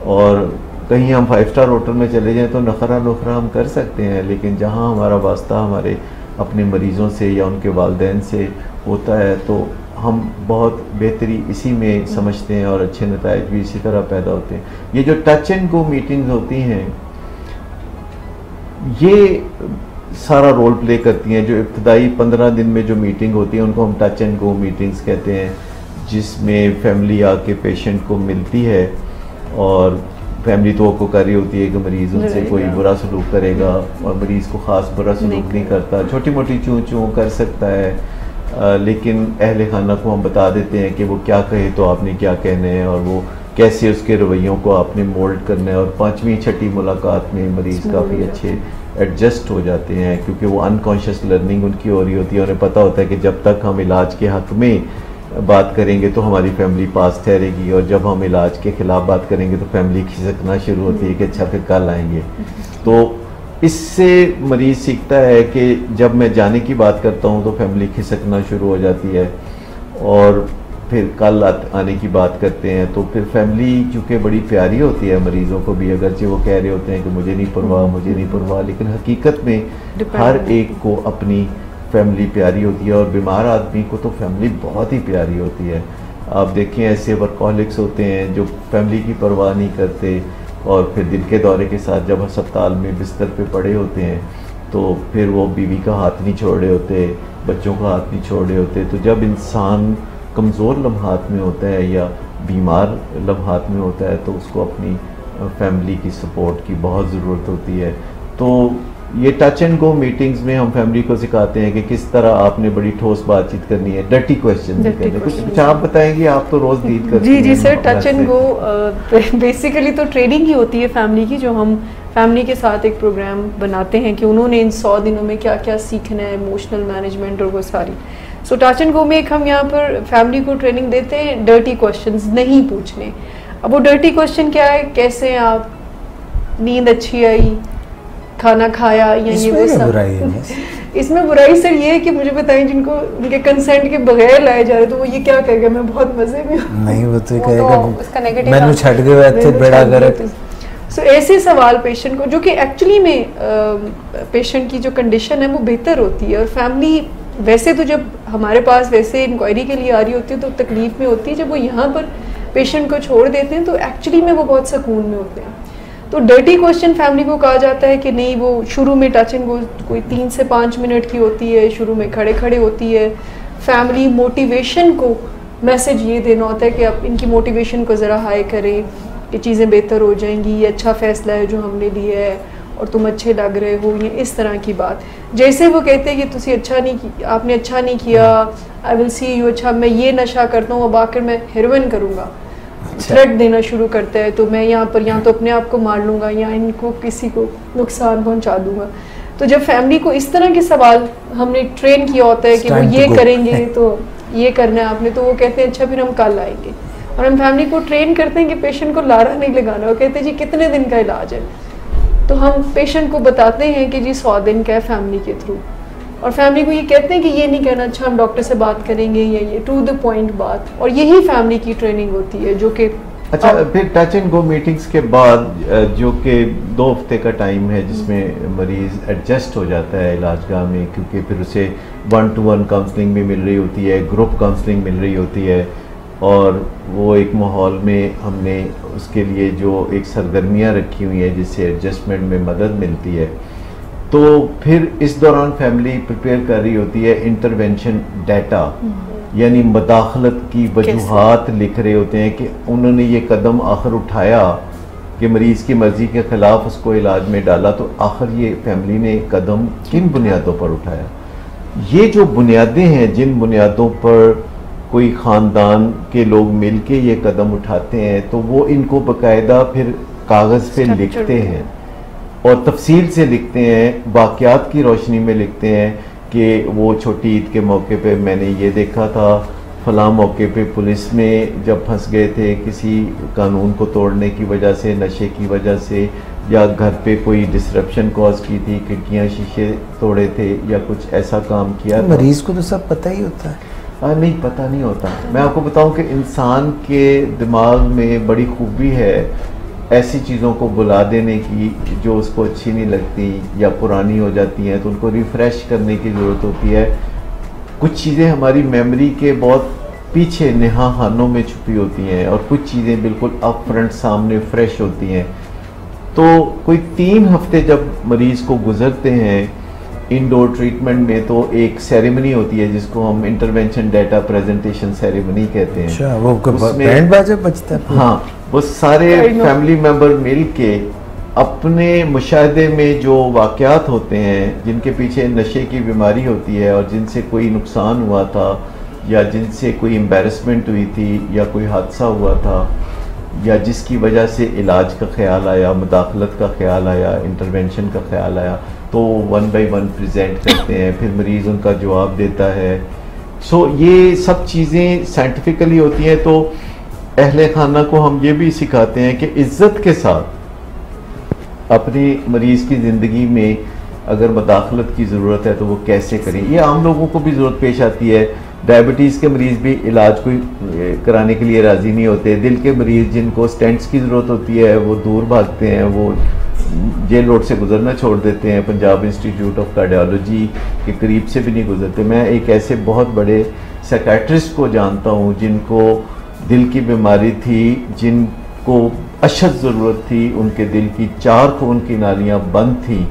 Speaker 2: और कहीं हम 5 स्टार होटल में चले जाएं तो नखरा नुखरा हम कर सकते हैं, लेकिन जहाँ हमारा वास्ता हमारे अपने मरीज़ों से या उनके वालिदैन से होता है तो हम बहुत बेहतरी इसी में समझते हैं और अच्छे नताइज भी इसी तरह पैदा होते हैं। ये जो टच एंड गो मीटिंग्स होती हैं, ये सारा रोल प्ले करती हैं। जो इब्तदाई 15 दिन में जो मीटिंग होती है उनको हम टच एंड गो मीटिंग्स कहते हैं, जिसमें फैमिली आके पेशेंट को मिलती है और फैमिली तो आपको कर रही होती है कि मरीज़ उनसे कोई बुरा सलूक करेगा और मरीज़ को ख़ास बुरा सलूक नहीं करता, छोटी मोटी चूँ चूँ कर सकता है। लेकिन अहले खाना को हम बता देते हैं कि वो क्या कहे तो आपने क्या कहना है और वो कैसे उसके रवैयों को आपने मोल्ड करना है। और 5वीं 6ठी मुलाकात में मरीज़ काफ़ी अच्छे एडजस्ट हो जाते हैं, क्योंकि वो अनकॉन्शियस लर्निंग उनकी हो रही होती है। उन्हें पता होता है कि जब तक हम इलाज के हक़ में बात करेंगे तो हमारी फैमिली पास ठहरेगी, और जब हम इलाज के ख़िलाफ़ बात करेंगे तो फैमिली खिसकना शुरू होती है कि अच्छा फिर कल आएंगे। तो इससे मरीज़ सीखता है कि जब मैं जाने की बात करता हूँ तो फैमिली खिसकना शुरू हो जाती है, और फिर कल आने की बात करते हैं तो फिर फैमिली चूँकि बड़ी प्यारी होती है मरीज़ों को भी, अगरचे वो कह रहे होते हैं कि मुझे नहीं परवाह, मुझे नहीं परवाह, लेकिन हकीकत में हर एक को अपनी फैमिली प्यारी होती है। और बीमार आदमी को तो फैमिली बहुत ही प्यारी होती है। आप देखें ऐसे वर्कहॉलिक्स होते हैं जो फैमिली की परवाह नहीं करते और फिर दिल के दौरे के साथ जब अस्पताल में बिस्तर पे पड़े होते हैं तो फिर वो बीवी का हाथ नहीं छोड़ रहे होते, बच्चों का हाथ नहीं छोड़ रहे होते। तो जब इंसान कमज़ोर लम्हात में होता है या बीमार लम्हात में होता है तो उसको अपनी फैमिली की सपोर्ट की बहुत ज़रूरत होती है। तो ये टच एंड गो मीटिंग्स में हम फैमिली को सिखाते हैं कि किस तरह आपने बड़ी ठोस बातचीत करनी है, डर्टी क्वेश्चन नहीं करने। कुछ आप बताएंगे, आप तो रोज़ डील करते हैं।
Speaker 3: जी sir, touch and go basically तो ट्रेनिंग ही होती है फैमिली की, जो हम फैमिली के साथ एक प्रोग्राम बनाते हैं कि उन्होंने इन 100 दिनों में क्या क्या सीखना है, इमोशनल मैनेजमेंट और वो सारी। सो टच एंड गो में एक हम यहाँ पर फैमिली को ट्रेनिंग देते हैं डर्टी क्वेश्चंस नहीं पूछने। अब वो डर्टी क्वेश्चन क्या है, कैसे आप नींद अच्छी आई, खाना खाया, या ये वो सब। इसमें बुराई सर ये है कि मुझे बताएं जिनको उनके कंसेंट के बगैर लाए जा रहे तो वो ये क्या कहेगा, मैं बहुत मजे में हूँ।
Speaker 1: नहीं, वो तो कहेगा
Speaker 3: उसका नेगेटिव
Speaker 1: मैंने छड़ गया थे बड़ा गलत।
Speaker 3: सो ऐसे सवाल पेशेंट को, जो कि एक्चुअली में पेशेंट की जो कंडीशन है वो बेहतर होती है। और फैमिली वैसे तो जब हमारे पास वैसे इंक्वायरी के लिए आ रही होती है तो तकलीफ में होती है, जब वो यहाँ पर पेशेंट को छोड़ देते हैं तो एक्चुअली में वो बहुत सुकून में होते हैं। तो डर्टी क्वेश्चन फैमिली को कहा जाता है कि नहीं, वो शुरू में टच एंड गो कोई 3 से 5 मिनट की होती है, शुरू में खड़े खड़े होती है। फैमिली मोटिवेशन को मैसेज ये देना होता है कि आप इनकी मोटिवेशन को ज़रा हाई करें कि चीज़ें बेहतर हो जाएंगी, ये अच्छा फ़ैसला है जो हमने लिया है और तुम अच्छे लग रहे हो, ये इस तरह की बात। जैसे वो कहते हैं कि तुसी अच्छा नहीं, आपने अच्छा नहीं किया, आई विल सी यू, अच्छा मैं ये नशा करता हूँ अब आकर मैं हेरोइन करूँगा, थ्रेट देना शुरू करता है, तो मैं यहाँ पर या तो अपने आप को मार लूँगा या इनको किसी को नुकसान पहुँचा दूँगा। तो जब फैमिली को इस तरह के सवाल हमने ट्रेन किया होता है कि वो ये करेंगे तो ये करना है आपने, तो वो कहते हैं अच्छा फिर हम कल आएंगे। और हम फैमिली को ट्रेन करते हैं कि पेशेंट को लारा नहीं लगाना, वो कहते हैं जी कितने दिन का इलाज है, तो हम पेशेंट को बताते हैं कि जी 100 दिन का है फैमिली के थ्रू, और फैमिली को ये कहते हैं कि ये नहीं कहना अच्छा हम डॉक्टर से बात करेंगे, ये टू द पॉइंट बात, और यही फैमिली की ट्रेनिंग होती है जो कि
Speaker 2: अच्छा। फिर टच एंड गो मीटिंग्स के बाद जो कि 2 हफ्ते का टाइम है जिसमें मरीज़ एडजस्ट हो जाता है इलाजगाह में, क्योंकि फिर उसे 1-to-1 काउंसलिंग भी मिल रही होती है, ग्रुप काउंसलिंग मिल रही होती है, और वो एक माहौल में हमने उसके लिए जो एक सरगर्मियाँ रखी हुई हैं जिससे एडजस्टमेंट में मदद मिलती है। तो फिर इस दौरान फैमिली प्रिपेयर कर रही होती है इंटरवेंशन डाटा, यानी मदाखलत की वजूहात लिख रहे होते हैं कि उन्होंने ये कदम आखिर उठाया कि मरीज़ की मर्ज़ी के ख़िलाफ़ उसको इलाज में डाला, तो आखिर ये फैमिली ने कदम किन बुनियादों पर उठाया। ये जो बुनियादें हैं जिन बुनियादों पर कोई ख़ानदान के लोग मिल के ये कदम उठाते हैं, तो वो इनको बाकायदा फिर कागज़ पे लिखते हैं और तफसील से लिखते हैं, वाक़यात की रोशनी में लिखते हैं कि वो छोटी ईद के मौके पे मैंने ये देखा था, फलां मौके पे पुलिस में जब फंस गए थे किसी कानून को तोड़ने की वजह से, नशे की वजह से, या घर पे कोई डिसरप्शन कॉज की थी, खिड़कियाँ शीशे तोड़े थे या कुछ ऐसा काम किया।
Speaker 1: तो मरीज़ को तो सब पता ही होता है।
Speaker 2: नहीं, पता नहीं होता। मैं आपको बताऊं कि इंसान के दिमाग में बड़ी खूबी है ऐसी चीज़ों को बुला देने की जो उसको अच्छी नहीं लगती या पुरानी हो जाती हैं, तो उनको रिफ़्रेश करने की ज़रूरत होती है। कुछ चीज़ें हमारी मेमोरी के बहुत पीछे नेहा खानों में छुपी होती हैं और कुछ चीज़ें बिल्कुल अप फ्रंट सामने फ्रेश होती हैं। तो कोई 3 हफ्ते जब मरीज़ को गुजरते हैं इंडोर ट्रीटमेंट में, तो एक सेरेमनी होती है जिसको हम इंटरवेंशन डाटा प्रेजेंटेशन सेरेमनी कहते हैं।
Speaker 1: अच्छा, वो बैंड बाजा बजता है।
Speaker 2: हाँ, वो सारे फैमिली मेंबर मिल के अपने मुशाहदे में जो वाक़यात होते हैं जिनके पीछे नशे की बीमारी होती है और जिनसे कोई नुकसान हुआ था या जिनसे कोई एम्बैरसमेंट हुई थी या कोई हादसा हुआ था या जिसकी वजह से इलाज का ख्याल आया, मुदाखलत का ख्याल आया, इंटरवेंशन का ख्याल आया, तो 1 by 1 प्रेजेंट करते हैं, फिर मरीज़ उनका जवाब देता है। ये सब चीज़ें साइंटिफिकली होती हैं। तो अहले खाना को हम ये भी सिखाते हैं कि इज़्ज़त के साथ अपनी मरीज़ की ज़िंदगी में अगर मुदाखलत की ज़रूरत है तो वो कैसे करें। ये आम लोगों को भी ज़रूरत पेश आती है। डायबिटीज़ के मरीज़ भी इलाज कोई कराने के लिए राज़ी नहीं होते। दिल के मरीज़ जिनको स्टेंट्स की ज़रूरत होती है वो दूर भागते हैं, वो जेल रोड से गुजरना छोड़ देते हैं, पंजाब इंस्टीट्यूट ऑफ कार्डियोलॉजी के करीब से भी नहीं गुजरते। मैं एक ऐसे बहुत बड़े साइकियाट्रिस्ट को जानता हूँ जिनको दिल की बीमारी थी, जिनको अशद ज़रूरत थी, उनके दिल की 4 खून की नालियाँ बंद थी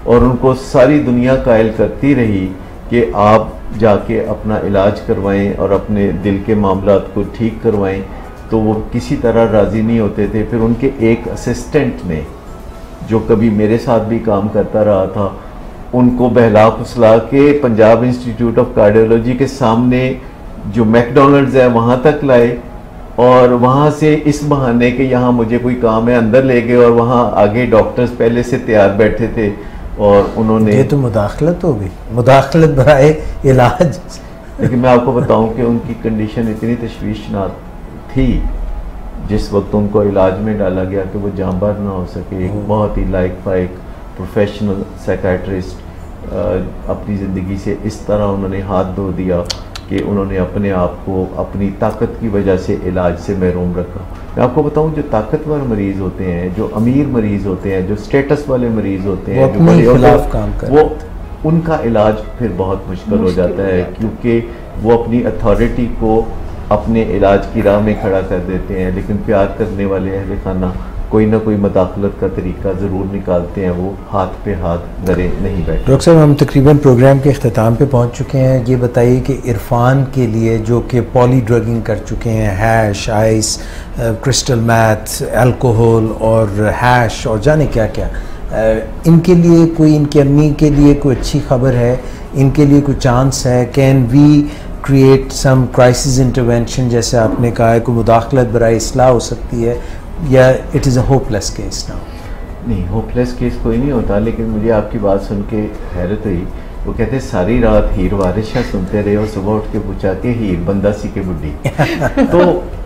Speaker 2: और उनको सारी दुनिया कायल करती रही कि आप जाके अपना इलाज करवाएं और अपने दिल के मामलात को ठीक करवाएं, तो वो किसी तरह राज़ी नहीं होते थे। फिर उनके एक असिस्टेंट ने, जो कभी मेरे साथ भी काम करता रहा था, उनको बहला फुसला के पंजाब इंस्टीट्यूट ऑफ कार्डियोलॉजी के सामने जो मैकडोनल्ड्स है वहाँ तक लाए और वहाँ से इस बहाने के यहाँ मुझे कोई काम है अंदर ले गए और वहाँ आगे डॉक्टर्स पहले से तैयार बैठे थे और उन्होंने,
Speaker 1: ये तो मुदाखलत हो गई, मुदाखलत बराए इलाज।
Speaker 2: लेकिन मैं आपको बताऊं कि उनकी कंडीशन इतनी तशवीशनाक थी जिस वक्त उनको इलाज में डाला गया कि वो जांबाज ना हो सके। एक बहुत ही लाइक फाइक प्रोफेशनल साइकियाट्रिस्ट अपनी ज़िंदगी से इस तरह उन्होंने हाथ धो दिया कि उन्होंने अपने आप को अपनी ताकत की वजह से इलाज से महरूम रखा। मैं आपको बताऊं, जो ताकतवर मरीज़ होते हैं, जो अमीर मरीज़ होते हैं, जो स्टेटस वाले मरीज़ होते हैं, जो बड़े खिलाफ काम करते हैं, वो उनका इलाज फिर बहुत मुश्किल हो जाता है क्योंकि वो अपनी अथॉरिटी को अपने इलाज की राह में खड़ा कर देते हैं। लेकिन प्यार करने वाले अहले खाना कोई ना कोई मदाखलत का तरीका ज़रूर निकालते हैं, वो हाथ पे हाथ धरे नहीं बैठे।
Speaker 1: डॉक्टर साहब, हम तकरीबन प्रोग्राम के अख्ताम पे पहुंच चुके हैं। ये बताइए कि इरफान के लिए जो कि पॉली ड्रगिंग कर चुके हैं, hash, ice, crystal math, alcohol और हैश और जाने क्या क्या, इनके लिए कोई, इनकी अम्मी के लिए कोई अच्छी खबर है? इनके लिए कोई चांस है? Can we create some crisis intervention, जैसे आपने कहा है, कोई मुदाखलत बराए इस्लाह हो सकती है, या it is a hopeless case now?
Speaker 2: नहीं, होपलेस केस कोई नहीं होता, लेकिन मुझे आपकी बात सुन के हैरत हुई। वो कहते हैं सारी रात हीर वारिशा सुनते रहे और सुबह उठ के पूछा कि हीर बंदा सी के बुड्ढी। तो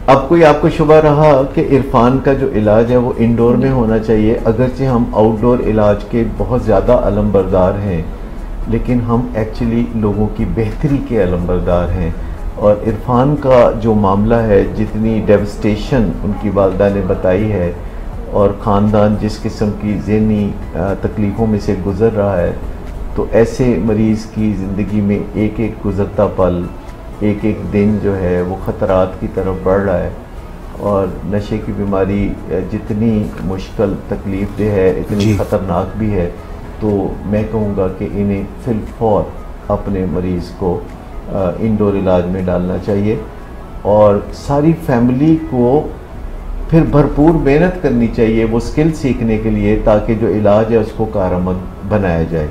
Speaker 2: अब कोई आपको शुबा रहा कि इरफान का जो इलाज है वो इंडोर में होना चाहिए, अगरचे हम आउटडोर इलाज के बहुत ज़्यादा अलमबरदार हैं, लेकिन हम एक्चुअली लोगों की बेहतरी के अलमबरदार हैं। और इरफान का जो मामला है, जितनी डेवस्टेशन उनकी वालदा ने बताई है और ख़ानदान जिस किस्म की ज़हनी तकलीफ़ों में से गुज़र रहा है, तो ऐसे मरीज़ की ज़िंदगी में एक एक गुज़रता पल, एक एक दिन जो है वो ख़तरात की तरफ बढ़ रहा है। और नशे की बीमारी जितनी मुश्किल तकलीफ़ दे है, इतनी ख़तरनाक भी है। तो मैं कहूँगा कि इन्हें फिलफौर अपने मरीज़ को इंडोर इलाज में डालना चाहिए और सारी फैमिली को फिर भरपूर मेहनत करनी चाहिए वो स्किल सीखने के लिए, ताकि जो इलाज है उसको कारआमद बनाया जाए।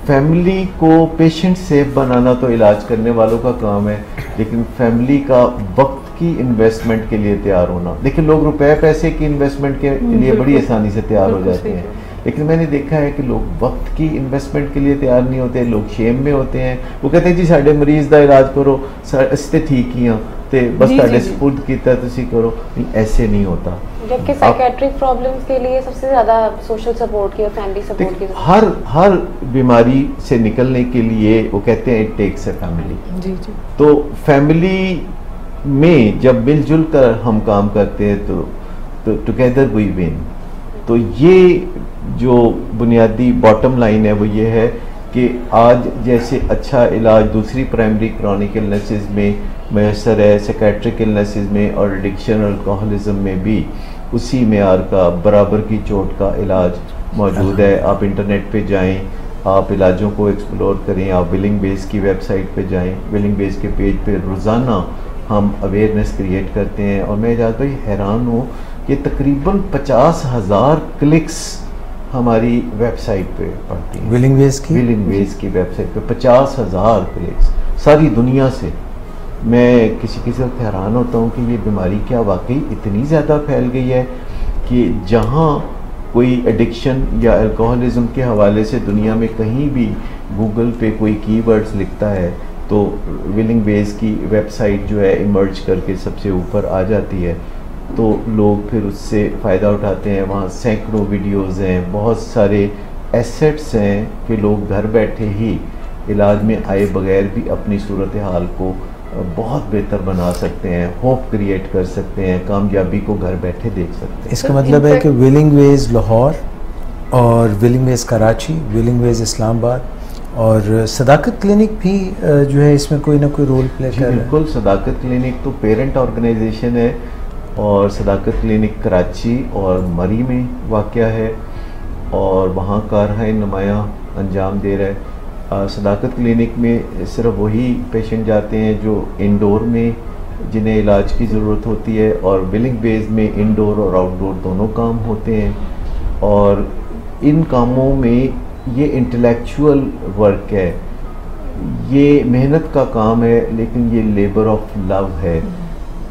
Speaker 2: फैमिली को पेशेंट सेफ बनाना तो इलाज करने वालों का काम है, लेकिन फैमिली का वक्त की इन्वेस्टमेंट के लिए तैयार होना। देखिए, लोग रुपए पैसे की इन्वेस्टमेंट के लिए बड़ी आसानी से तैयार हो जाते हैं, लेकिन मैंने देखा है कि लोग वक्त की इन्वेस्टमेंट के लिए तैयार नहीं होते। लोग शेम में होते हैं, वो कहते हैं जी साढ़े मरीज़ का इलाज करो, असते ठीक ही हाँ, तो बस साढ़े सपुर्द किया तुसी करो। नहीं, ऐसे नहीं होता।
Speaker 4: जबकि साइकेट्रिक प्रॉब्लम्स के लिए सबसे ज़्यादा सोशल सपोर्ट की और फैमिली सपोर्ट की
Speaker 2: हर बीमारी से निकलने के लिए वो कहते हैं इट टेक्स अ फैमिली। तो फैमिली में जब मिलजुल कर हम काम करते हैं तो टुगेदर वी विन। तो ये जो बुनियादी बॉटम लाइन है वो ये है कि आज जैसे अच्छा इलाज दूसरी प्राइमरी क्रॉनिक इलनेसेस में मैसर है, साइकेट्रिक इलनेसेस में और एडिक्शन और अल्कोहलिज्म में भी उसी मेयार का बराबर की चोट का इलाज मौजूद है। आप इंटरनेट पे जाएं, आप इलाजों को एक्सप्लोर करें, आप विलिंग बेस की वेबसाइट पे जाएं, विलिंग बेस के पेज पे रोज़ाना हम अवेयरनेस क्रिएट करते हैं। और मैं ज़्यादा ही हैरान हूँ कि तकरीबन 50,000 क्लिक्स हमारी वेबसाइट पे पड़ती हैं,
Speaker 1: विलिंग बेस
Speaker 2: की वेबसाइट पे 50,000 क्लिक्स सारी दुनिया से। मैं किसी वक्त हैरान होता हूँ कि ये बीमारी क्या वाकई इतनी ज़्यादा फैल गई है कि जहाँ कोई एडिक्शन या अल्कोहलिज्म के हवाले से दुनिया में कहीं भी गूगल पे कोई कीवर्ड्स लिखता है तो विलिंग बेस की वेबसाइट जो है इमर्ज करके सबसे ऊपर आ जाती है। तो लोग फिर उससे फ़ायदा उठाते हैं। वहाँ सैकड़ों वीडियोज़ हैं, बहुत सारे एसेट्स हैं कि लोग घर बैठे ही इलाज में आए बगैर भी अपनी सूरत हाल को बहुत बेहतर बना सकते हैं, होप क्रिएट कर सकते हैं, कामयाबी को घर बैठे देख सकते हैं।
Speaker 1: इसका मतलब है कि विलिंग वेज लाहौर और Willing Ways Karachi, Willing Ways Islamabad और सदाकत क्लिनिक भी जो है इसमें कोई ना कोई रोल प्ले कर रहा है।
Speaker 2: बिल्कुल, सदाकत क्लिनिक तो पेरेंट ऑर्गेनाइजेशन है और सदाकत क्लिनिक कराची और मरी में वाक़या है और वहाँ कारहाय नुमाया अंजाम दे रहा है। सदाकत क्लिनिक में सिर्फ वही पेशेंट जाते हैं जो इंडोर में जिन्हें इलाज की ज़रूरत होती है और विलिंग बेस में इंडोर और आउटडोर दोनों काम होते हैं। और इन कामों में ये इंटेलेक्चुअल वर्क है, ये मेहनत का काम है, लेकिन ये लेबर ऑफ लव है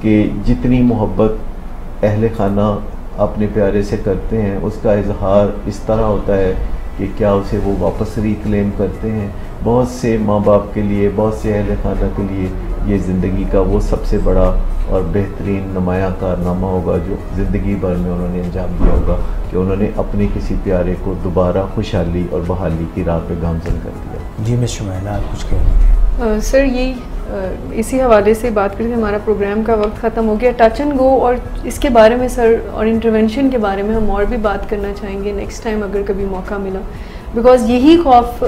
Speaker 2: कि जितनी मोहब्बत अहले खाना अपने प्यारे से करते हैं उसका इजहार इस तरह होता है कि क्या उसे वो वापस रिक्लेम करते हैं। बहुत से माँ बाप के लिए, बहुत से अहले खाना के लिए ये ज़िंदगी का वो सबसे बड़ा और बेहतरीन नुमाया कारनामा होगा जो ज़िंदगी भर में उन्होंने अंजाम दिया होगा कि उन्होंने अपने किसी प्यारे को दोबारा खुशहाली और बहाली की राह पे गामज़न कर दिया।
Speaker 1: जी मिस शुमाइला, आप कुछ कहेंगे?
Speaker 3: सर यही इसी हवाले से बात करके हमारा प्रोग्राम का वक्त ख़त्म हो गया। टच एंड गो और इसके बारे में सर और इंटरवेंशन के बारे में हम और भी बात करना चाहेंगे नेक्स्ट टाइम अगर कभी मौका मिला, बिकॉज़ यही खौफ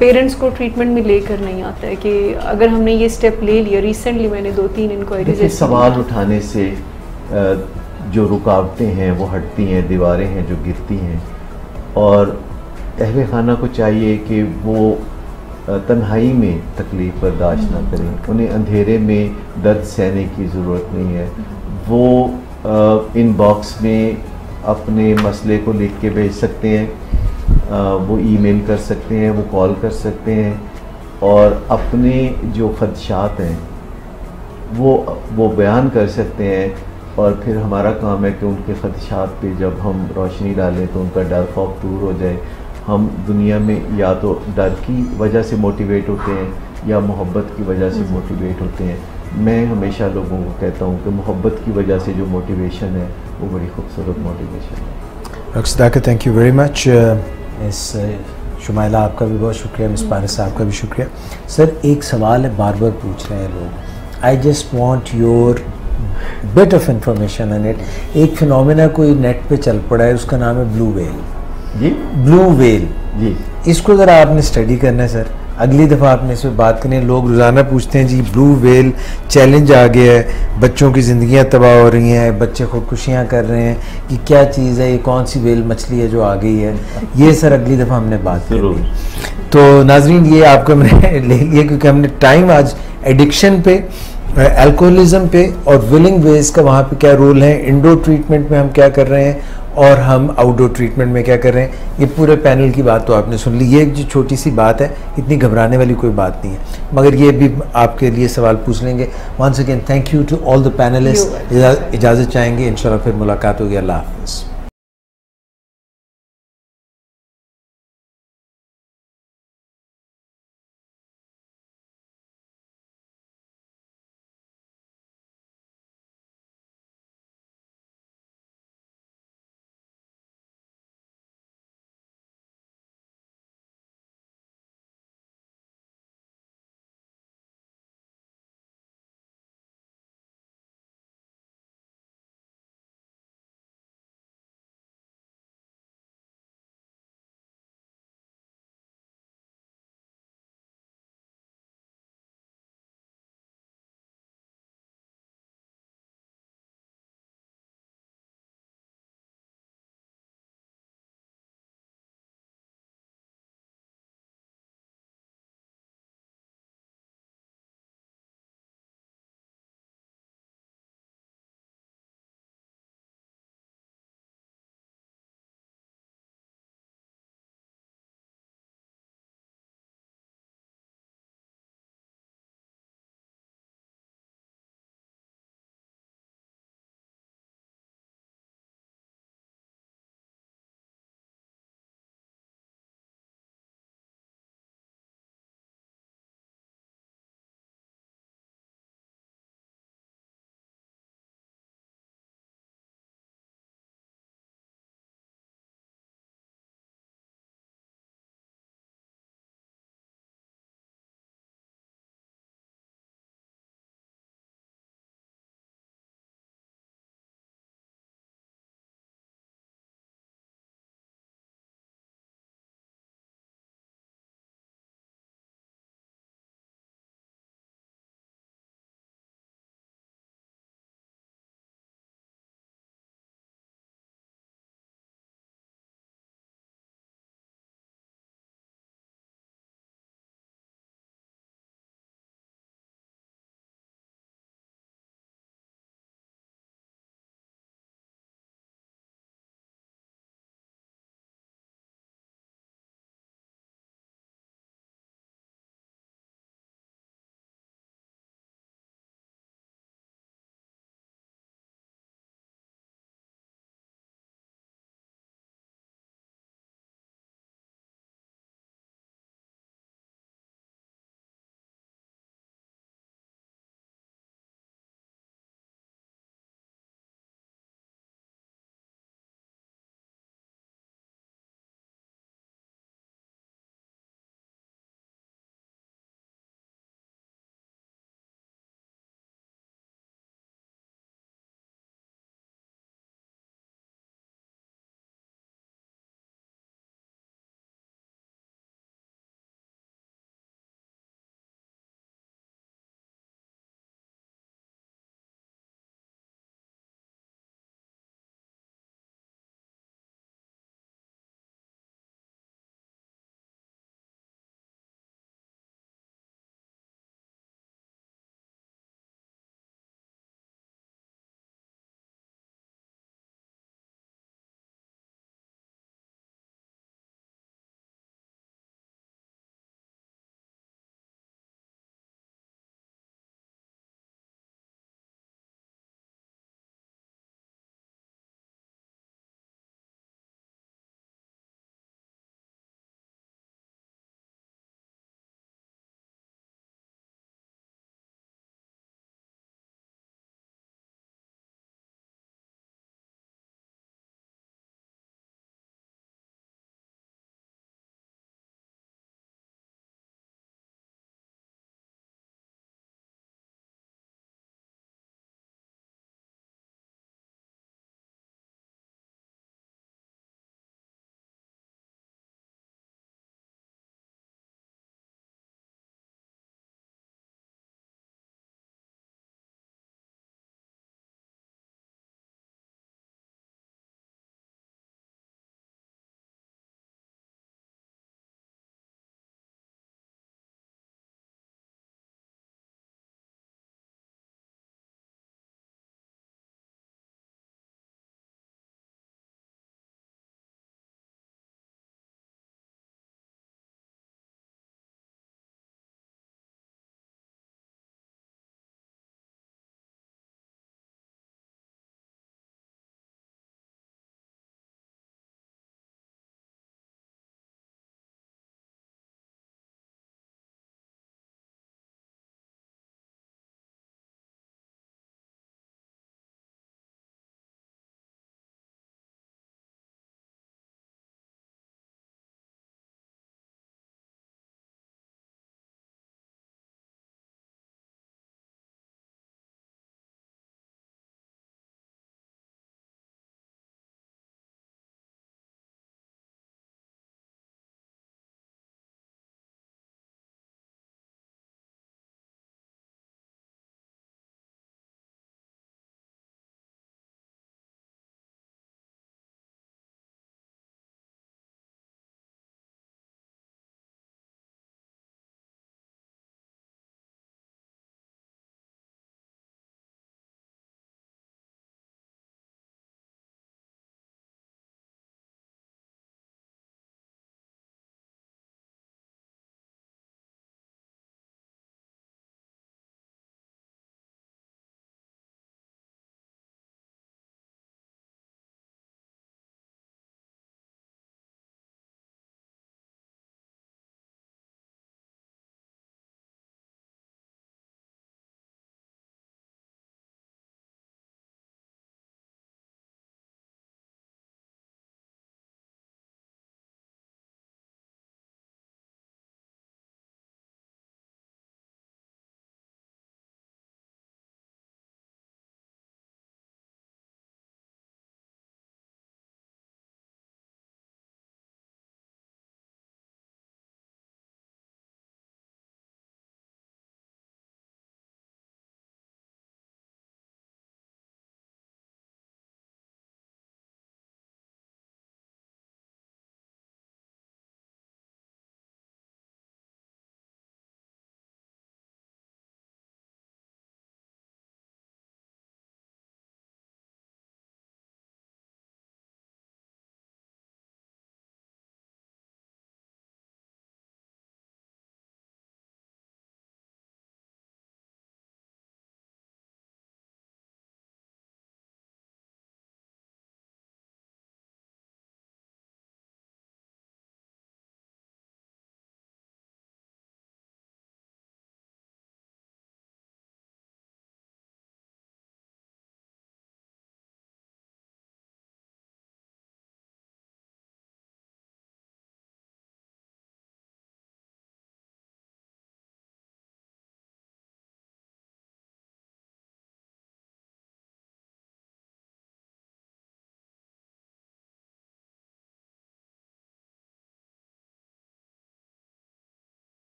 Speaker 3: पेरेंट्स को ट्रीटमेंट में लेकर नहीं आता है कि अगर हमने ये स्टेप ले लिया। रिसेंटली मैंने 2-3 इंक्वायरीज
Speaker 2: सवाल उठाने से जो रुकावटें हैं वो हटती हैं, दीवारें हैं जो गिरती हैं। और अहले खाना को चाहिए कि वो तन्हाई में तकलीफ़ बर्दाश्त ना करें, उन्हें अंधेरे में दर्द सहने की ज़रूरत नहीं है। वो इनबॉक्स में अपने मसले को लिख के भेज सकते हैं, वो ईमेल कर सकते हैं, वो कॉल कर सकते हैं, और अपने जो ख़दशात हैं वो बयान कर सकते हैं। और फिर हमारा काम है कि उनके ख़दशात पे जब हम रोशनी डालें तो उनका डर खौफ दूर हो जाए। हम दुनिया में या तो डर की वजह से मोटिवेट होते हैं या मोहब्बत की वजह से मोटिवेट होते हैं। मैं हमेशा लोगों को कहता हूँ कि मोहब्बत की वजह से जो मोटिवेशन है वो बड़ी खूबसूरत मोटिवेशन है।
Speaker 1: Doctor Sadaqat, thank you very much. Miss Shumaila, आपका भी बहुत शुक्रिया। मिस पारिस साहब का भी शुक्रिया। सर, एक सवाल है, बार बार पूछ रहे हैं लोग, I just want your bit of information on it. एक फिनोमेना कोई नेट पे चल पड़ा है, उसका नाम है ब्लू वेल।
Speaker 2: जी,
Speaker 1: ब्लू वेल
Speaker 2: जी,
Speaker 1: इसको ज़रा आपने स्टडी करना है सर। अगली दफ़ा आपने इस पर बात करनी है। लोग रोज़ाना पूछते हैं जी ब्लू वेल चैलेंज आ गया है, बच्चों की ज़िंदगियां तबाह हो रही हैं, बच्चे खुदकुशियां कर रहे हैं, कि क्या चीज़ है, ये कौन सी वेल मछली है जो आ गई है। ये सर अगली दफ़ा हमने बात करी। तो नाजरीन, ये आपको मैंने ले लिया क्योंकि हमने टाइम आज एडिक्शन पे, अल्कोहलिज्म पे और विलिंग वेज का वहाँ पे क्या रोल है, इंडोर ट्रीटमेंट में हम क्या कर रहे हैं और हम आउटडोर ट्रीटमेंट में क्या कर रहे हैं, ये पूरे पैनल की बात तो आपने सुन ली। ये एक जो छोटी सी बात है, इतनी घबराने वाली कोई बात नहीं है, मगर ये भी आपके लिए सवाल पूछ लेंगे। Once again thank you to all the panelist. इजाज़त चाहेंगे, इंशाल्लाह फिर मुलाकात होगी। अल्लाह हाफ़िज़।